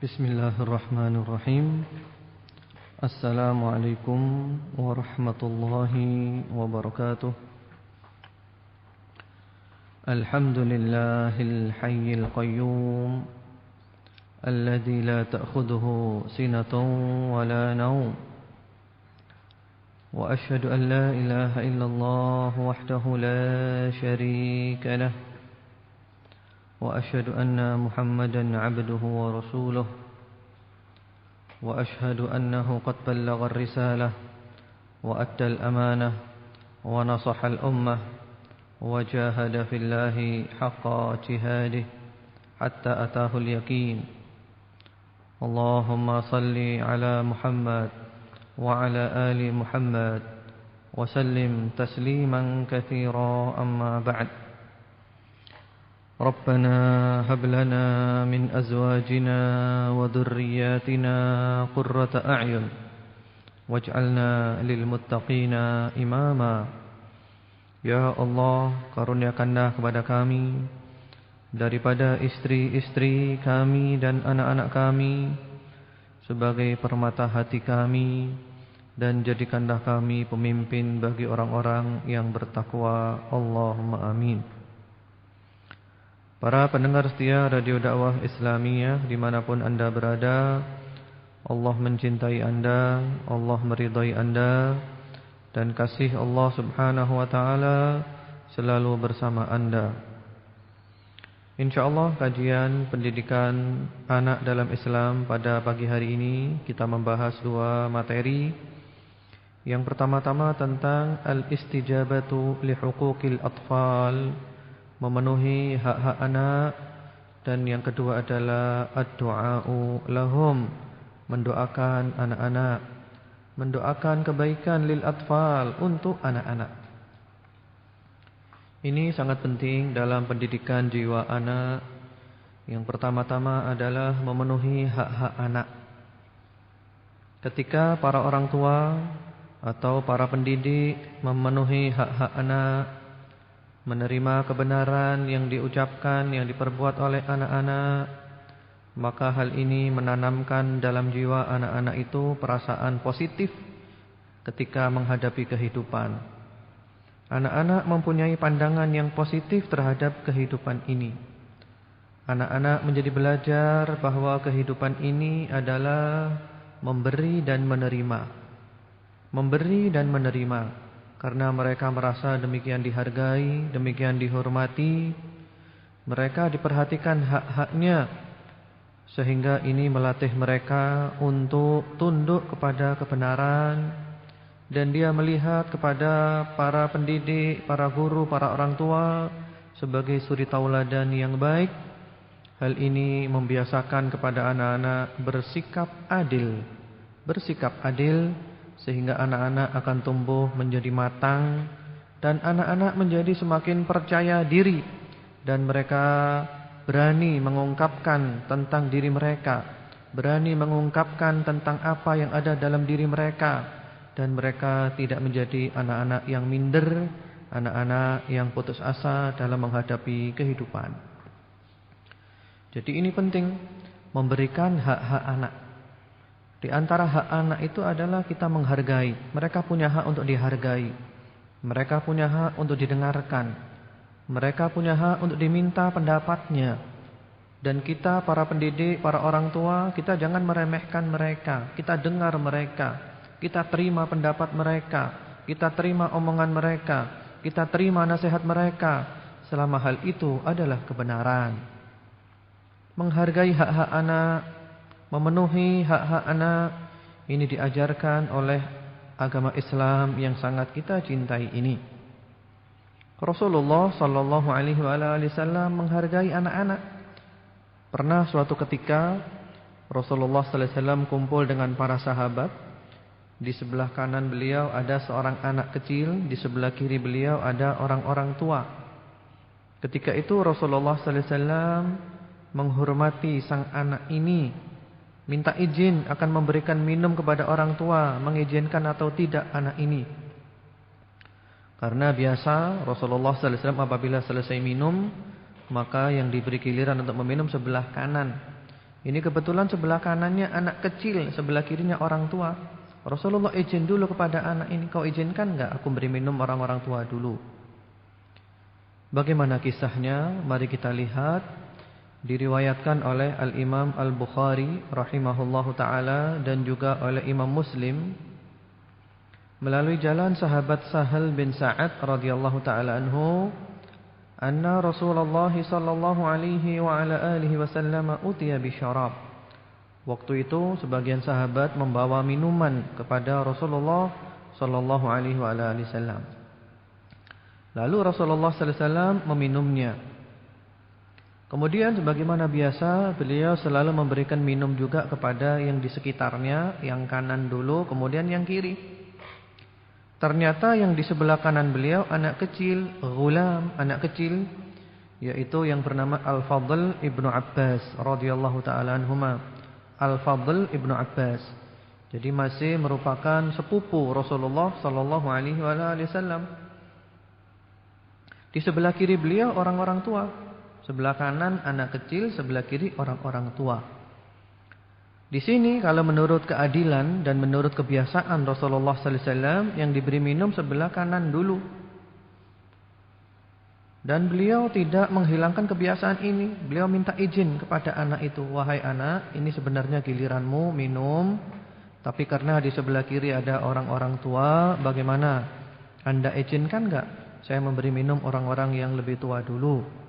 Bismillahirrahmanirrahim. Assalamualaikum warahmatullahi wabarakatuh. Alhamdulillahil hayyil qayyum alladzi la ta'khudhuhu sinatun wa la nawm. Wa asyhadu an la ilaha illallah wahdahu la syarika lah. وأشهد أن محمدا عبده ورسوله وأشهد أنه قد بلغ الرسالة وأدى الأمانة ونصح الأمة وجاهد في الله حق جهاده حتى أتاه اليقين اللهم صل على محمد وعلى آل محمد وسلم تسليما كثيرا أما بعد ربنا هب لنا من أزواجنا وذرياتنا قرة أعين واجعلنا للمتقين إماما. Ya Allah, karuniakanlah kepada kami daripada istri-istri kami dan anak-anak kami sebagai permata hati kami, dan jadikanlah kami pemimpin bagi orang-orang yang bertakwa. Allahumma amin. Para pendengar setia Radio Dakwah Islamiyah dimanapun anda berada, Allah mencintai anda, Allah meridai anda, dan kasih Allah subhanahu wa ta'ala selalu bersama anda. InsyaAllah kajian pendidikan anak dalam Islam pada pagi hari ini kita membahas dua materi. Yang pertama-tama tentang al-istijabatu li huquqil atfal, memenuhi hak-hak anak, dan yang kedua adalah ad-du'a'u lahum, mendoakan anak-anak, mendoakan kebaikan lil atfal, untuk anak-anak. Ini sangat penting dalam pendidikan jiwa anak. Yang pertama-tama adalah memenuhi hak-hak anak. Ketika para orang tua atau para pendidik memenuhi hak-hak anak, menerima kebenaran yang diucapkan, yang diperbuat oleh anak-anak, maka hal ini menanamkan dalam jiwa anak-anak itu perasaan positif ketika menghadapi kehidupan. Anak-anak mempunyai pandangan yang positif terhadap kehidupan ini. Anak-anak menjadi belajar bahwa kehidupan ini adalah memberi dan menerima. Memberi dan menerima. Karena mereka merasa demikian dihargai, demikian dihormati, mereka diperhatikan hak-haknya, sehingga ini melatih mereka untuk tunduk kepada kebenaran. Dan dia melihat kepada para pendidik, para guru, para orang tua sebagai suri tauladan yang baik. Hal ini membiasakan kepada anak-anak bersikap adil. Bersikap adil, sehingga anak-anak akan tumbuh menjadi matang, dan anak-anak menjadi semakin percaya diri, dan mereka berani mengungkapkan tentang diri mereka, berani mengungkapkan tentang apa yang ada dalam diri mereka, dan mereka tidak menjadi anak-anak yang minder, anak-anak yang putus asa dalam menghadapi kehidupan. Jadi ini penting, memberikan hak-hak anak. Di antara hak anak itu adalah kita menghargai. Mereka punya hak untuk dihargai. Mereka punya hak untuk didengarkan. Mereka punya hak untuk diminta pendapatnya. Dan kita para pendidik, para orang tua, kita jangan meremehkan mereka. Kita dengar mereka. Kita terima pendapat mereka. Kita terima omongan mereka. Kita terima nasihat mereka. Selama hal itu adalah kebenaran. Menghargai hak-hak anak, memenuhi hak-hak anak, ini diajarkan oleh agama Islam yang sangat kita cintai ini. Rasulullah sallallahu alaihi wasallam menghargai anak-anak. Pernah suatu ketika Rasulullah sallallahu alaihi wasallam kumpul dengan para sahabat. Di sebelah kanan beliau ada seorang anak kecil, di sebelah kiri beliau ada orang-orang tua. Ketika itu Rasulullah sallallahu alaihi wasallam menghormati sang anak ini, minta izin akan memberikan minum kepada orang tua, mengizinkan atau tidak anak ini. Karena biasa Rasulullah sallallahu alaihi wasallam apabila selesai minum, maka yang diberi giliran untuk meminum sebelah kanan. Ini kebetulan sebelah kanannya anak kecil, sebelah kirinya orang tua. Rasulullah izin dulu kepada anak ini, kau izinkan enggak aku beri minum orang-orang tua dulu? Bagaimana kisahnya? Mari kita lihat. Diriwayatkan oleh Al-Imam Al-Bukhari rahimahullahu ta'ala dan juga oleh Imam Muslim melalui jalan sahabat Sahal bin Sa'ad radhiyallahu ta'ala anhu, anna Rasulullah sallallahu alaihi wa ala alihi wasallam utiya bi syarab. Waktu itu sebagian sahabat membawa minuman kepada Rasulullah sallallahu alaihi wa ala alihi wasallam. Lalu Rasulullah sallallahu alaihi wasallam meminumnya. Kemudian sebagaimana biasa beliau selalu memberikan minum juga kepada yang di sekitarnya, yang kanan dulu kemudian yang kiri. Ternyata yang di sebelah kanan beliau anak kecil, ghulam, anak kecil, yaitu yang bernama Al-Fadl ibnu Abbas radhiyallahu taala anhuma. Al-Fadl ibnu Abbas. Jadi masih merupakan sepupu Rasulullah sallallahu alaihi wasallam. Di sebelah kiri beliau orang-orang tua. Sebelah kanan anak kecil, sebelah kiri orang-orang tua. Di sini kalau menurut keadilan dan menurut kebiasaan Rasulullah sallallahu alaihi wasallam yang diberi minum sebelah kanan dulu. Dan beliau tidak menghilangkan kebiasaan ini. Beliau minta izin kepada anak itu, wahai anak, ini sebenarnya giliranmu minum, tapi karena di sebelah kiri ada orang-orang tua, bagaimana? Anda izinkan enggak saya memberi minum orang-orang yang lebih tua dulu?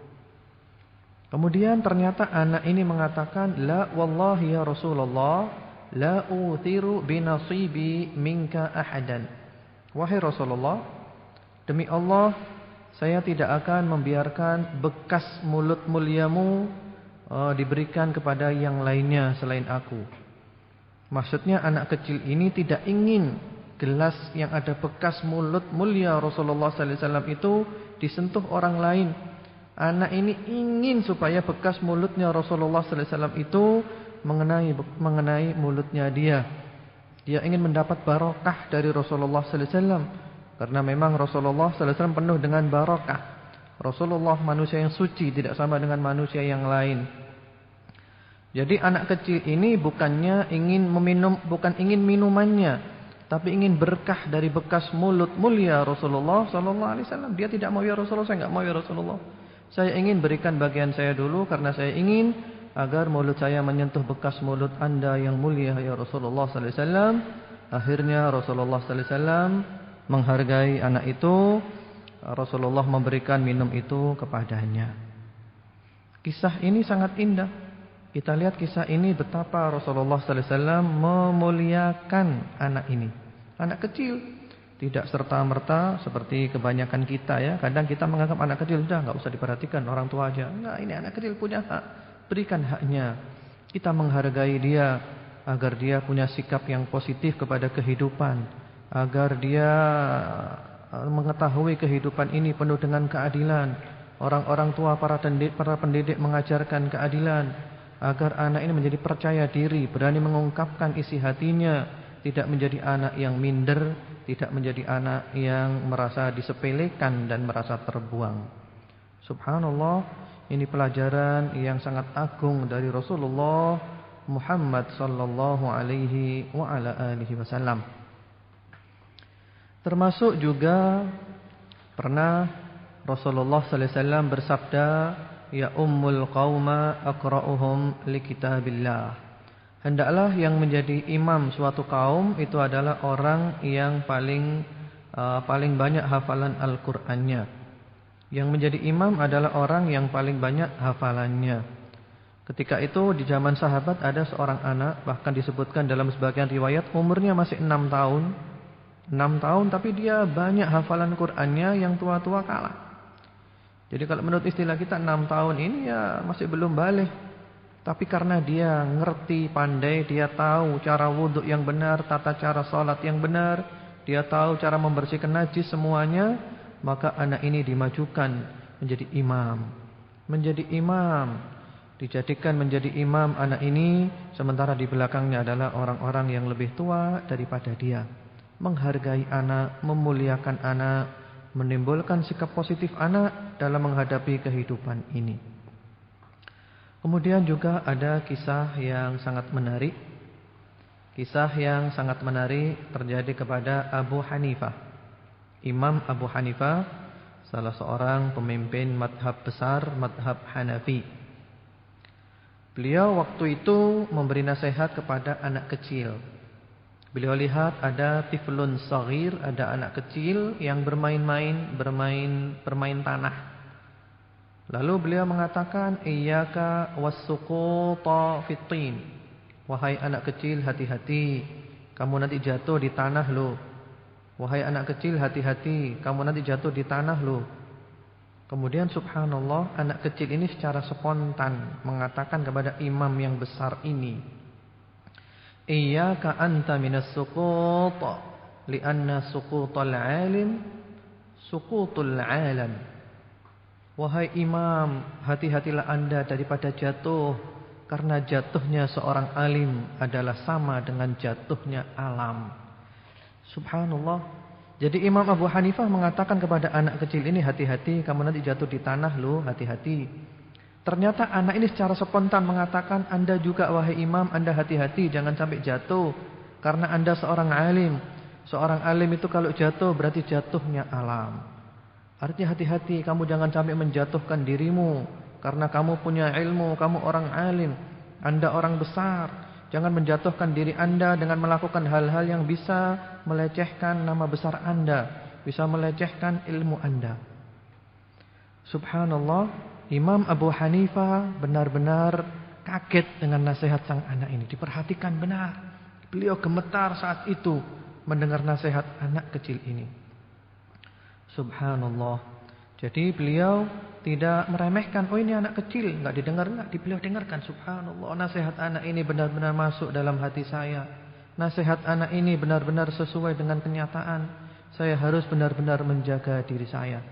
Kemudian ternyata anak ini mengatakan, la wallahi ya Rasulullah, la uthiru binasibi minka ahadan. Wahai Rasulullah, demi Allah, saya tidak akan membiarkan bekas mulut muliamu diberikan kepada yang lainnya selain aku. Maksudnya anak kecil ini tidak ingin gelas yang ada bekas mulut mulia Rasulullah sallallahu alaihi wasallam itu disentuh orang lain. Anak ini ingin supaya bekas mulutnya Rasulullah sallallahu alaihi wasallam itu mengenai mulutnya dia. Dia ingin mendapat barokah dari Rasulullah sallallahu alaihi wasallam karena memang Rasulullah sallallahu alaihi wasallam penuh dengan barokah. Rasulullah manusia yang suci, tidak sama dengan manusia yang lain. Jadi anak kecil ini bukannya ingin bukan ingin minumannya, tapi ingin berkah dari bekas mulut mulia Rasulullah sallallahu alaihi wasallam. Dia tidak mau, ya Rasulullah, saya enggak mau ya Rasulullah. Saya ingin berikan bagian saya dulu karena saya ingin agar mulut saya menyentuh bekas mulut Anda yang mulia ya Rasulullah sallallahu alaihi wasallam. Akhirnya Rasulullah sallallahu alaihi wasallam menghargai anak itu. Rasulullah memberikan minum itu kepadanya. Kisah ini sangat indah. Kita lihat kisah ini betapa Rasulullah sallallahu alaihi wasallam memuliakan anak ini. Anak kecil. Tidak serta-merta seperti kebanyakan kita ya. Kadang kita menganggap anak kecil sudah enggak usah diperhatikan, orang tua aja. Enggak, ini anak kecil punya hak. Berikan haknya. Kita menghargai dia agar dia punya sikap yang positif kepada kehidupan, agar dia mengetahui kehidupan ini penuh dengan keadilan. Orang-orang tua, para pendidik mengajarkan keadilan agar anak ini menjadi percaya diri, berani mengungkapkan isi hatinya, tidak menjadi anak yang minder, tidak menjadi anak yang merasa disepelekan dan merasa terbuang. Subhanallah, ini pelajaran yang sangat agung dari Rasulullah Muhammad sallallahu alaihi wa ala alihi wasallam. Termasuk juga pernah Rasulullah sallallahu alaihi wasallam bersabda, ya ummul qauma aqra'uhum li kitabillah. Hendaklah yang menjadi imam suatu kaum itu adalah orang yang paling banyak hafalan Al-Qur'annya. Yang menjadi imam adalah orang yang paling banyak hafalannya. Ketika itu di zaman sahabat ada seorang anak, bahkan disebutkan dalam sebagian riwayat umurnya masih 6 tahun. 6 tahun tapi dia banyak hafalan Qur'annya, yang tua-tua kalah. Jadi kalau menurut istilah kita 6 tahun ini ya masih belum baligh. Tapi karena dia ngerti, pandai, dia tahu cara wudhu yang benar, tata cara salat yang benar, dia tahu cara membersihkan najis semuanya, maka anak ini dimajukan menjadi imam. Menjadi imam, dijadikan menjadi imam anak ini, sementara di belakangnya adalah orang-orang yang lebih tua daripada dia. Menghargai anak, memuliakan anak, menimbulkan sikap positif anak dalam menghadapi kehidupan ini. Kemudian juga ada kisah yang sangat menarik. Kisah yang sangat menarik terjadi kepada Abu Hanifah. Imam Abu Hanifah, salah seorang pemimpin madhab besar, madhab Hanafi. Beliau waktu itu memberi nasihat kepada anak kecil. Beliau lihat ada tiflun saghir, ada anak kecil yang bermain tanah. Lalu beliau mengatakan, iyyaka was-suquta fit-tin. Wahai anak kecil, hati-hati, kamu nanti jatuh di tanah loh. Wahai anak kecil, hati-hati, kamu nanti jatuh di tanah loh. Kemudian subhanallah, anak kecil ini secara spontan mengatakan kepada imam yang besar ini, iyyaka anta minas suqut, li'anna suqutal alim suqutul alam. Wahai imam, hati-hatilah anda daripada jatuh, karena jatuhnya seorang alim adalah sama dengan jatuhnya alam. Subhanallah. Jadi Imam Abu Hanifah mengatakan kepada anak kecil ini, hati-hati, kamu nanti jatuh di tanah loh, hati-hati. Ternyata anak ini secara spontan mengatakan, anda juga wahai imam, anda hati-hati, jangan sampai jatuh, karena anda seorang alim. Seorang alim itu kalau jatuh berarti jatuhnya alam. Artinya hati-hati, kamu jangan sampai menjatuhkan dirimu, karena kamu punya ilmu, kamu orang alim, anda orang besar. Jangan menjatuhkan diri anda dengan melakukan hal-hal yang bisa melecehkan nama besar anda, bisa melecehkan ilmu anda. Subhanallah, Imam Abu Hanifah benar-benar kaget dengan nasihat sang anak ini. Diperhatikan benar. Beliau gemetar saat itu mendengar nasihat anak kecil ini. Subhanallah. Jadi beliau tidak meremehkan, oh ini anak kecil, enggak didengar, enggak, beliau dengarkan. Subhanallah, nasihat anak ini benar-benar masuk dalam hati saya. Nasihat anak ini benar-benar sesuai dengan kenyataan. Saya harus benar-benar menjaga diri saya.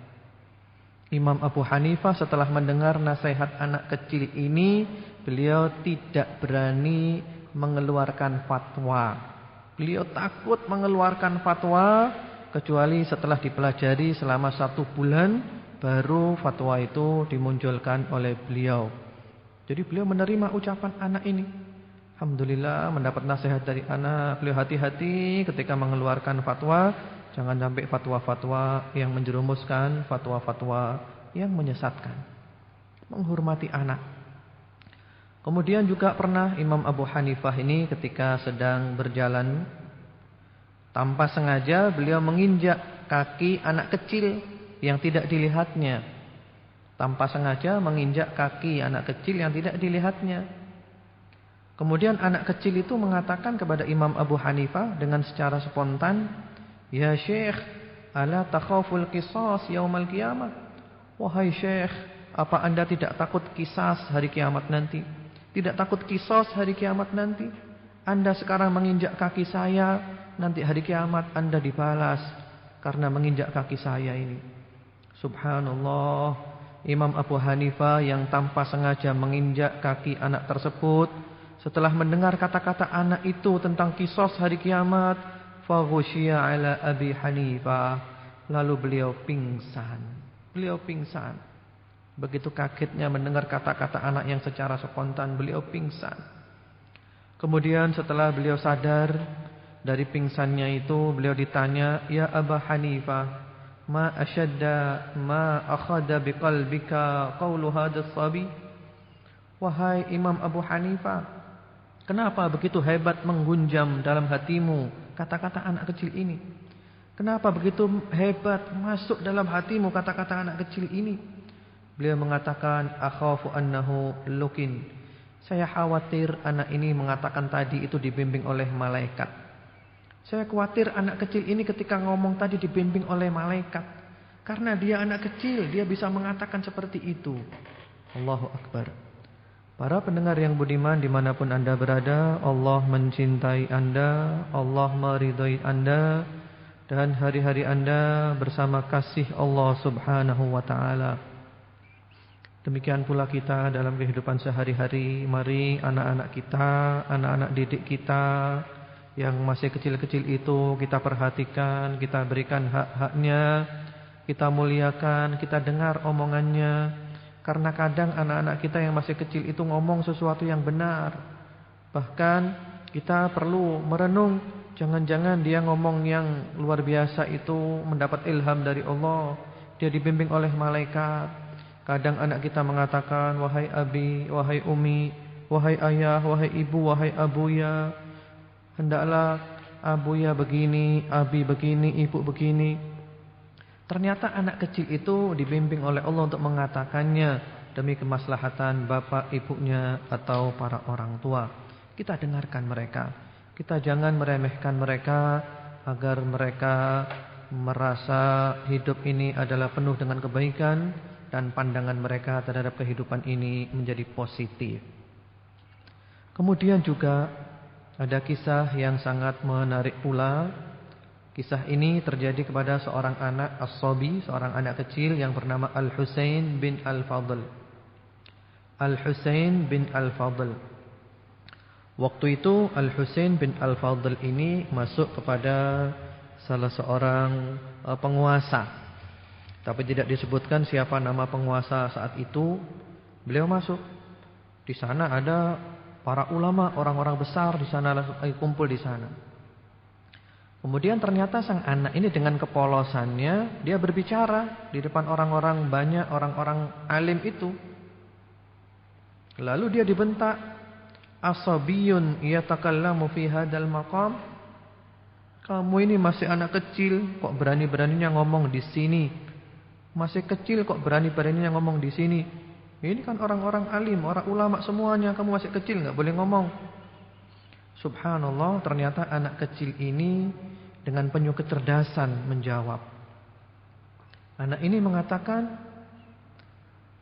Imam Abu Hanifah setelah mendengar nasihat anak kecil ini, beliau tidak berani mengeluarkan fatwa. Beliau takut mengeluarkan fatwa, kecuali setelah dipelajari selama 1 bulan, baru fatwa itu dimunculkan oleh beliau. Jadi beliau menerima ucapan anak ini. Alhamdulillah mendapat nasihat dari anak. Beliau hati-hati ketika mengeluarkan fatwa. Jangan sampai fatwa-fatwa yang menjerumuskan, fatwa-fatwa yang menyesatkan. Menghormati anak. Kemudian juga pernah Imam Abu Hanifah ini ketika sedang berjalan, tanpa sengaja beliau menginjak kaki anak kecil yang tidak dilihatnya. Tanpa sengaja menginjak kaki anak kecil yang tidak dilihatnya. Kemudian anak kecil itu mengatakan kepada Imam Abu Hanifah dengan secara spontan, ya Syekh, ala takhaful qisas yaumal qiyamah. Wahai Syekh, apa anda tidak takut qisas hari kiamat nanti? Tidak takut qisas hari kiamat nanti? Anda sekarang menginjak kaki saya, nanti hari kiamat anda dibalas karena menginjak kaki saya ini. Subhanallah, Imam Abu Hanifah yang tanpa sengaja menginjak kaki anak tersebut, setelah mendengar kata-kata anak itu tentang qisas hari kiamat, faghushiya ala Abi Hanifah, lalu beliau pingsan. Beliau pingsan. Begitu kagetnya mendengar kata-kata anak yang secara spontan, beliau pingsan. Kemudian setelah beliau sadar dari pingsannya itu, beliau ditanya, ya Abu Hanifah, ma ashadda ma akhadha biqalbika qawlu hadha sabi? Wahai Imam Abu Hanifah, kenapa begitu hebat menggunjam dalam hatimu kata-kata anak kecil ini? Kenapa begitu hebat masuk dalam hatimu kata-kata anak kecil ini? Beliau mengatakan, akhafu annahu lukin. Saya khawatir anak ini mengatakan tadi itu dibimbing oleh malaikat. Saya khawatir anak kecil ini ketika ngomong tadi dibimbing oleh malaikat. Karena dia anak kecil, dia bisa mengatakan seperti itu. Allahu Akbar. Para pendengar yang budiman dimanapun anda berada, Allah mencintai anda, Allah meridhai anda, dan hari-hari anda bersama kasih Allah subhanahu wa ta'ala. Demikian pula kita dalam kehidupan sehari-hari. Mari anak-anak kita, anak-anak didik kita yang masih kecil-kecil itu kita perhatikan, kita berikan hak-haknya, kita muliakan, kita dengar omongannya. Karena kadang anak-anak kita yang masih kecil itu ngomong sesuatu yang benar. Bahkan kita perlu merenung, jangan-jangan dia ngomong yang luar biasa itu mendapat ilham dari Allah. Dia dibimbing oleh malaikat. Kadang anak kita mengatakan, wahai abi, wahai umi, wahai ayah, wahai ibu, wahai abuya, hendaklah abuya begini, abi begini, ibu begini. Ternyata anak kecil itu dibimbing oleh Allah untuk mengatakannya demi kemaslahatan bapak, ibunya atau para orang tua. Kita dengarkan mereka. Kita jangan meremehkan mereka agar mereka merasa hidup ini adalah penuh dengan kebaikan dan pandangan mereka terhadap kehidupan ini menjadi positif. Kemudian juga ada kisah yang sangat menarik pula. Kisah ini terjadi kepada seorang anak as-sabi, seorang anak kecil yang bernama Al-Husain bin Al-Fadl. Al-Husain bin Al-Fadl. Waktu itu Al-Husain bin Al-Fadl ini masuk kepada salah seorang penguasa. Tapi tidak disebutkan siapa nama penguasa saat itu. Beliau masuk. Di sana ada para ulama, orang-orang besar di sana kumpul di sana. Kemudian ternyata sang anak ini dengan kepolosannya dia berbicara di depan orang-orang banyak, orang-orang alim itu. Lalu dia dibentak, asabiyun yatakallamu fi hadzal maqam. Kamu ini masih anak kecil, kok berani-beraninya ngomong di sini? Masih kecil kok berani-beraninya ngomong di sini? Ini kan orang-orang alim, orang ulama semuanya, kamu masih kecil enggak boleh ngomong. Subhanallah, ternyata anak kecil ini dengan penuh kecerdasan menjawab. Anak ini mengatakan,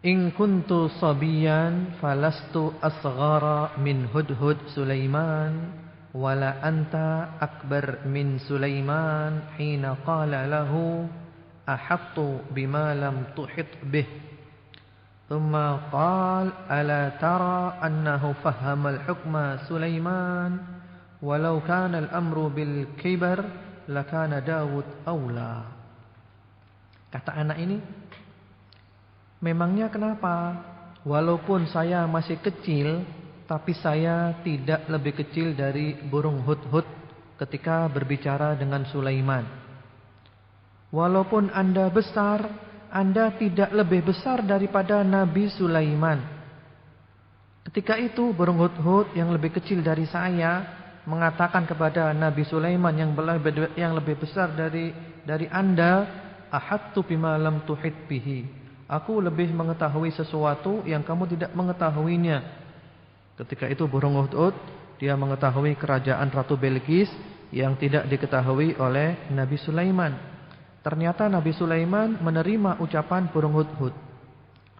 in kuntu sabiyan falastu asghara min hudhud Sulaiman wala anta akbar min Sulaiman hina qala lahu ahattu bima lam tuhit bih. Thumma qala ala tara annahu fahhama al-hukma Sulaiman walau kana al-amru bil kibar lakana Daud aula. Kata anak ini, memangnya kenapa? Walaupun saya masih kecil, tapi saya tidak lebih kecil dari burung hudhud ketika berbicara dengan Sulaiman. Walaupun Anda besar, Anda tidak lebih besar daripada Nabi Sulaiman. Ketika itu burung hudhud yang lebih kecil dari saya mengatakan kepada Nabi Sulaiman yang lebih besar dari Anda, ahattu bima lam tuhit bihi. Aku lebih mengetahui sesuatu yang kamu tidak mengetahuinya. Ketika itu burung hudhud dia mengetahui kerajaan Ratu Bilqis yang tidak diketahui oleh Nabi Sulaiman. Ternyata Nabi Sulaiman menerima ucapan burung hudhud.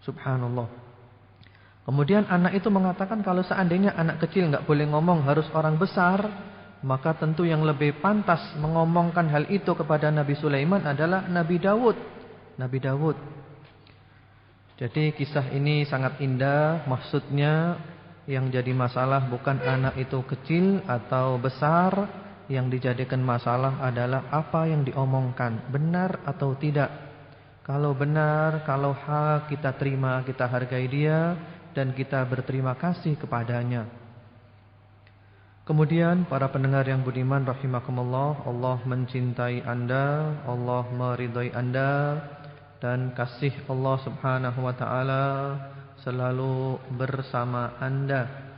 Subhanallah. Kemudian anak itu mengatakan kalau seandainya anak kecil enggak boleh ngomong, harus orang besar, maka tentu yang lebih pantas mengomongkan hal itu kepada Nabi Sulaiman adalah Nabi Daud. Nabi Daud. Jadi kisah ini sangat indah. Maksudnya yang jadi masalah bukan anak itu kecil atau besar. Yang dijadikan masalah adalah apa yang diomongkan, benar atau tidak. Kalau benar, kalau hak, kita terima, kita hargai dia dan kita berterima kasih kepadanya. Kemudian para pendengar yang budiman rahimakumullah, Allah mencintai Anda, Allah meridhai Anda, dan kasih Allah Subhanahu wa taala selalu bersama Anda.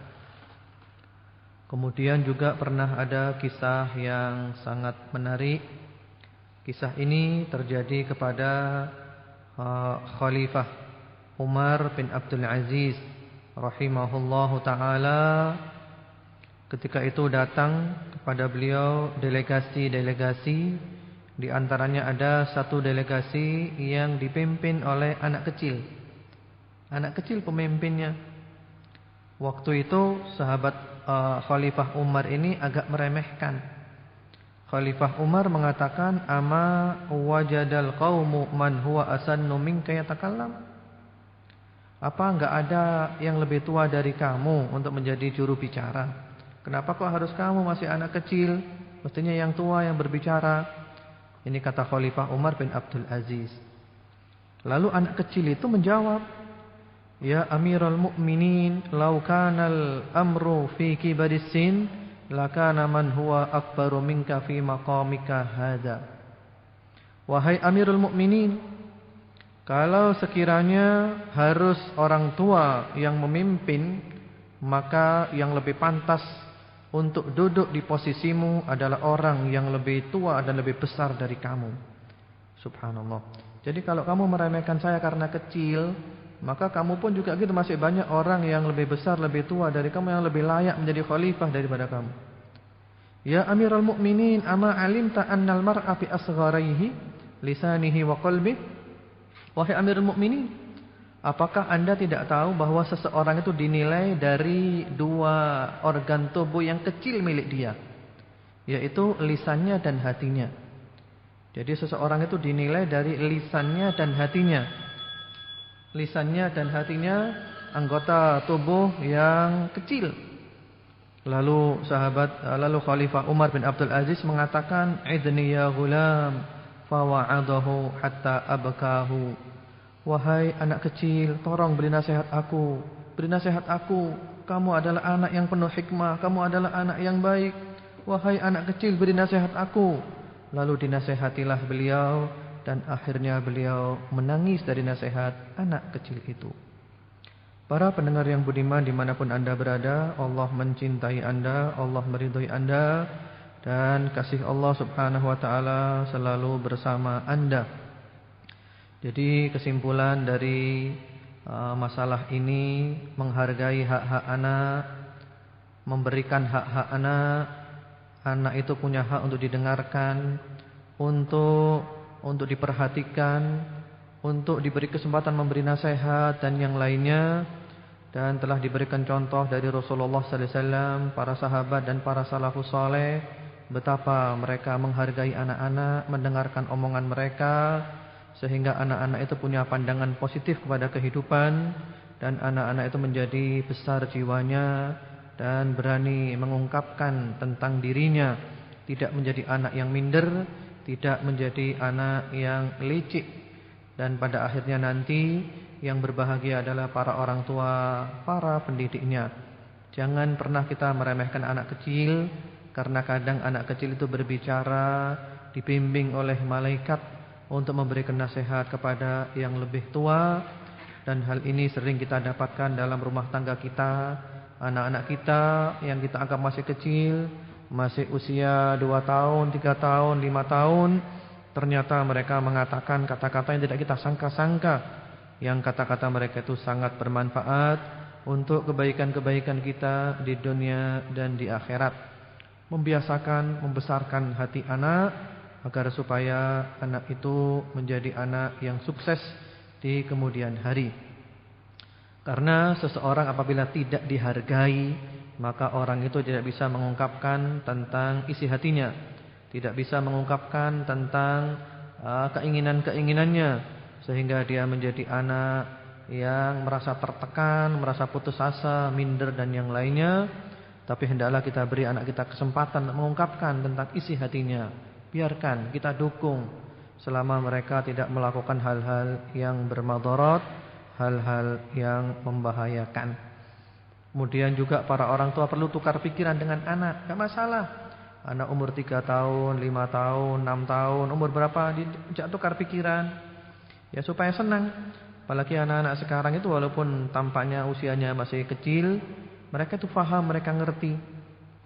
Kemudian juga pernah ada kisah yang sangat menarik. Kisah ini terjadi kepada Khalifah Umar bin Abdul Aziz rahimahullahu taala. Ketika itu datang kepada beliau delegasi-delegasi. Di antaranya ada satu delegasi yang dipimpin oleh anak kecil. Anak kecil pemimpinnya. Waktu itu sahabat Khalifah Umar ini agak meremehkan. Khalifah Umar mengatakan, ama wajadal qaumu man huwa asannu minka yatakallam. Apa enggak ada yang lebih tua dari kamu untuk menjadi juru bicara? Kenapa kok harus kamu masih anak kecil? Mestinya yang tua yang berbicara. Ini kata Khalifah Umar bin Abdul Aziz. Lalu anak kecil itu menjawab, Ya Amirul Mukminin, law kana al-amru fi kibaris sin, lakana man huwa akbaru minka fi maqamika hadza. Wahai Amirul Mukminin, kalau sekiranya harus orang tua yang memimpin, maka yang lebih pantas untuk duduk di posisimu adalah orang yang lebih tua dan lebih besar dari kamu. Subhanallah. Jadi kalau kamu meremehkan saya karena kecil, maka kamu pun juga gitu, masih banyak orang yang lebih besar, lebih tua dari kamu, yang lebih layak menjadi khalifah daripada kamu. Ya Amirul Mukminin, ama alimta annal mar'a fi asgharihi lisanihi wa qalbihi. Wahai Amirul Mukminin, apakah Anda tidak tahu bahwa seseorang itu dinilai dari dua organ tubuh yang kecil milik dia, yaitu lisannya dan hatinya. Jadi seseorang itu dinilai dari lisannya dan hatinya. Lisannya dan hatinya anggota tubuh yang kecil. Lalu Khalifah Umar bin Abdul Aziz mengatakan, "Idni ya ghulam, fawa'adahu hatta abkahu." Wahai anak kecil, tolong beri nasihat aku. Beri nasihat aku. Kamu adalah anak yang penuh hikmah, kamu adalah anak yang baik. Wahai anak kecil, beri nasihat aku. Lalu dinasehatilah beliau, dan akhirnya beliau menangis dari nasihat anak kecil itu. Para pendengar yang budiman dimanapun Anda berada, Allah mencintai Anda, Allah meridhai Anda, dan kasih Allah subhanahu wa ta'ala selalu bersama Anda. Jadi kesimpulan dari masalah ini, menghargai hak-hak anak, memberikan hak-hak anak. Anak itu punya hak untuk didengarkan, untuk diperhatikan, untuk diberi kesempatan memberi nasihat dan yang lainnya. Dan telah diberikan contoh dari Rasulullah sallallahu alaihi wasallam, para sahabat dan para salafus saleh, betapa mereka menghargai anak-anak, mendengarkan omongan mereka, sehingga anak-anak itu punya pandangan positif kepada kehidupan, dan anak-anak itu menjadi besar jiwanya dan berani mengungkapkan tentang dirinya, tidak menjadi anak yang minder, tidak menjadi anak yang licik. Dan pada akhirnya nanti yang berbahagia adalah para orang tua, para pendidiknya. Jangan pernah kita meremehkan anak kecil, karena kadang anak kecil itu berbicara, dibimbing oleh malaikat untuk memberikan nasihat kepada yang lebih tua. Dan hal ini sering kita dapatkan dalam rumah tangga kita. Anak-anak kita yang kita anggap masih kecil, masih usia 2 tahun, 3 tahun, 5 tahun, ternyata mereka mengatakan kata-kata yang tidak kita sangka-sangka, yang kata-kata mereka itu sangat bermanfaat untuk kebaikan-kebaikan kita di dunia dan di akhirat. Membiasakan, membesarkan hati anak, agar supaya anak itu menjadi anak yang sukses di kemudian hari. Karena seseorang apabila tidak dihargai, maka orang itu tidak bisa mengungkapkan tentang isi hatinya, tidak bisa mengungkapkan tentang keinginan-keinginannya, sehingga dia menjadi anak yang merasa tertekan, merasa putus asa, minder dan yang lainnya. Tapi hendaklah kita beri anak kita kesempatan mengungkapkan tentang isi hatinya. Biarkan, kita dukung selama mereka tidak melakukan hal-hal yang bermadarat, hal-hal yang membahayakan. Kemudian juga para orang tua perlu tukar pikiran dengan anak. Tidak masalah, anak umur 3 tahun, 5 tahun, 6 tahun, umur berapa, dijak tukar pikiran, ya supaya senang. Apalagi anak-anak sekarang itu walaupun tampaknya usianya masih kecil, mereka itu faham, mereka ngerti.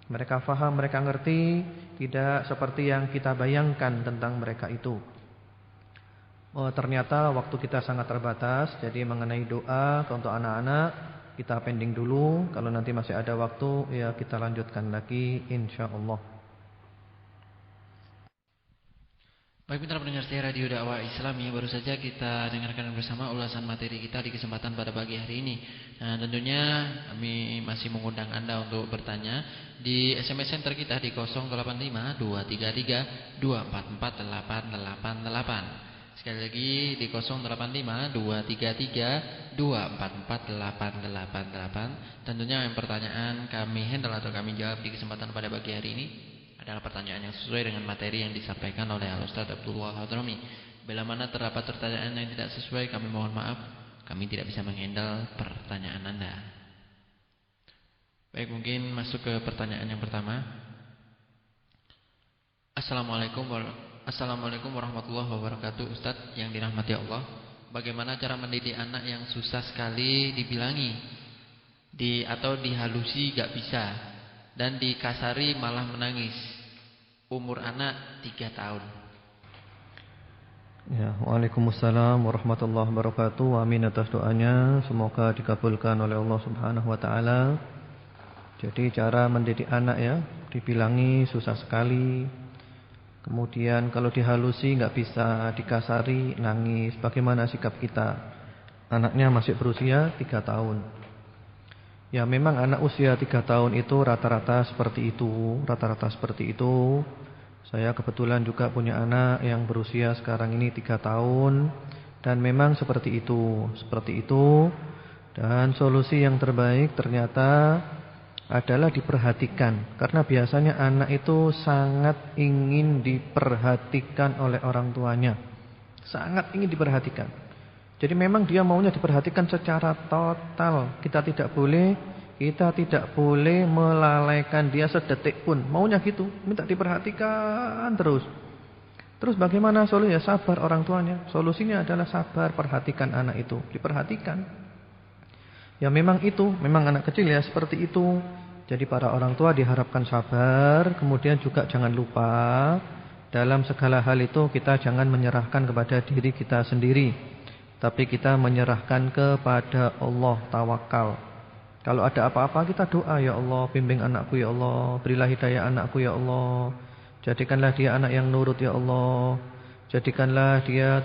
Mereka faham, mereka ngerti, tidak seperti yang kita bayangkan tentang mereka itu. Ternyata waktu kita sangat terbatas. Jadi mengenai doa untuk anak-anak kita pending dulu. Kalau nanti masih ada waktu, ya kita lanjutkan lagi insyaallah. Baik mitra pendengar setia Radio Dakwah Islami, baru saja kita dengarkan bersama ulasan materi kita di kesempatan pada pagi hari ini. Nah, tentunya kami masih mengundang Anda untuk bertanya di SMS center kita di 085 233 244 888. Sekali lagi di 085 233 244 888. Tentunya yang pertanyaan kami handle atau kami jawab di kesempatan pada pagi hari ini adalah pertanyaan yang sesuai dengan materi yang disampaikan oleh Al-Ustaz Abdullah Hadrami. Bila mana terdapat pertanyaan yang tidak sesuai, kami mohon maaf. kami tidak bisa menghandle pertanyaan Anda. Baik, mungkin masuk ke pertanyaan yang pertama. Assalamualaikum warahmatullahi wabarakatuh. Ustadz yang dirahmati Allah, bagaimana cara mendidik anak yang susah sekali dibilangi atau dihalusi gak bisa, dan dikasari malah menangis? Umur anak 3 tahun. Ya, waalaikumsalam warahmatullahi wabarakatuh. Amin atas doanya, semoga dikabulkan oleh Allah Subhanahu wa taala. Jadi cara mendidik anak ya, dibilangi susah sekali. Kemudian kalau dihalusi enggak bisa, dikasari nangis. Bagaimana sikap kita? Anaknya masih berusia 3 tahun. Ya memang anak usia 3 tahun itu rata-rata seperti itu, Saya kebetulan juga punya anak yang berusia sekarang ini 3 tahun. Dan memang seperti itu. Dan solusi yang terbaik ternyata adalah diperhatikan. Karena biasanya anak itu sangat ingin diperhatikan oleh orang tuanya. Sangat ingin diperhatikan. Jadi memang dia maunya diperhatikan secara total. Kita tidak boleh melalaikan dia sedetik pun. Maunya gitu, minta diperhatikan terus. Terus bagaimana solusinya? Sabar orang tuanya. Solusinya adalah sabar, perhatikan anak itu, diperhatikan. Ya memang anak kecil ya seperti itu. Jadi para orang tua diharapkan sabar. Kemudian juga jangan lupa, dalam segala hal itu kita jangan menyerahkan kepada diri kita sendiri, tapi kita menyerahkan kepada Allah, tawakal. Kalau ada apa-apa kita doa, ya Allah bimbing anakku ya Allah, berilah hidayah anakku ya Allah, jadikanlah dia anak yang nurut ya Allah, jadikanlah dia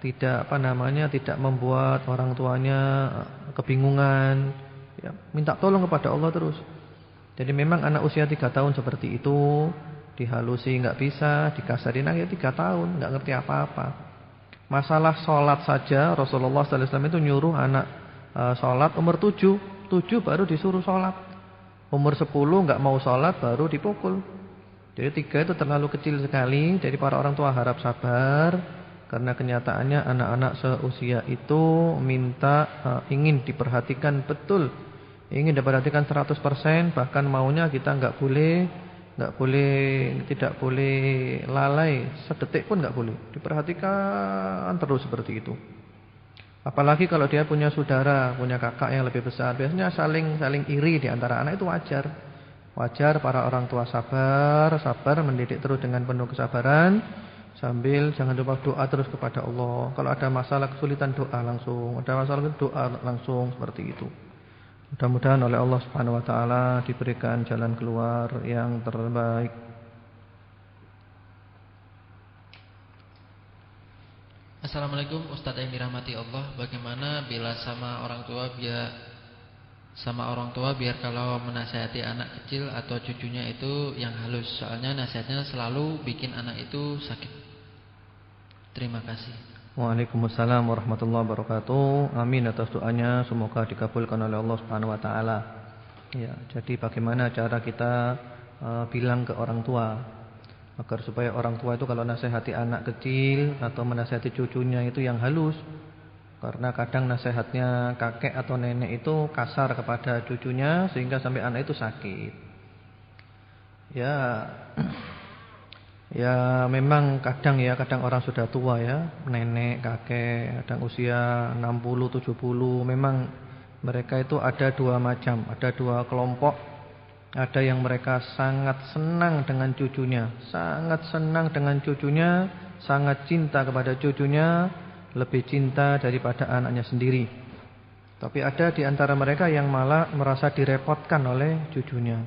tidak membuat orang tuanya kebingungan. Ya, minta tolong kepada Allah terus. Jadi memang anak usia 3 tahun seperti itu, dihalusi enggak bisa, dikasarin aja 3 tahun, enggak ngerti apa-apa. Masalah sholat saja Rasulullah sallallahu alaihi wasallam itu nyuruh anak sholat umur 7 baru disuruh sholat. Umur 10 enggak mau sholat baru dipukul. Jadi 3 itu terlalu kecil sekali. Jadi para orang tua harap sabar, karena kenyataannya anak-anak seusia itu ingin diperhatikan betul, ingin diperhatikan 100%. Bahkan maunya kita tidak boleh lalai sedetik pun, enggak boleh, diperhatikan terus seperti itu. Apalagi kalau dia punya saudara, punya kakak yang lebih besar, biasanya saling iri di antara anak, itu wajar. Wajar para orang tua sabar mendidik terus dengan penuh kesabaran, sambil jangan lupa doa terus kepada Allah. Kalau ada masalah kesulitan doa langsung, seperti itu. Mudah-mudahan oleh Allah Subhanahu wa taala diberikan jalan keluar yang terbaik. Assalamualaikum Ustadz yang dirahmati Allah, bagaimana bila sama orang tua biar kalau menasihati anak kecil atau cucunya itu yang halus, soalnya nasihatnya selalu bikin anak itu sakit. Terima kasih. Waalaikumsalam warahmatullahi wabarakatuh. Amin atas doanya, semoga dikabulkan oleh Allah Subhanahu wa taala. Ya, jadi bagaimana cara kita bilang ke orang tua agar supaya orang tua itu kalau nasihati anak kecil atau menasihati cucunya itu yang halus. Karena kadang nasihatnya kakek atau nenek itu kasar kepada cucunya sehingga sampai anak itu sakit. Ya memang kadang orang sudah tua ya, nenek, kakek, kadang usia 60, 70, memang mereka itu ada dua macam, ada dua kelompok. Ada yang mereka sangat senang dengan cucunya, sangat cinta kepada cucunya, lebih cinta daripada anaknya sendiri. Tapi ada di antara mereka yang malah merasa direpotkan oleh cucunya.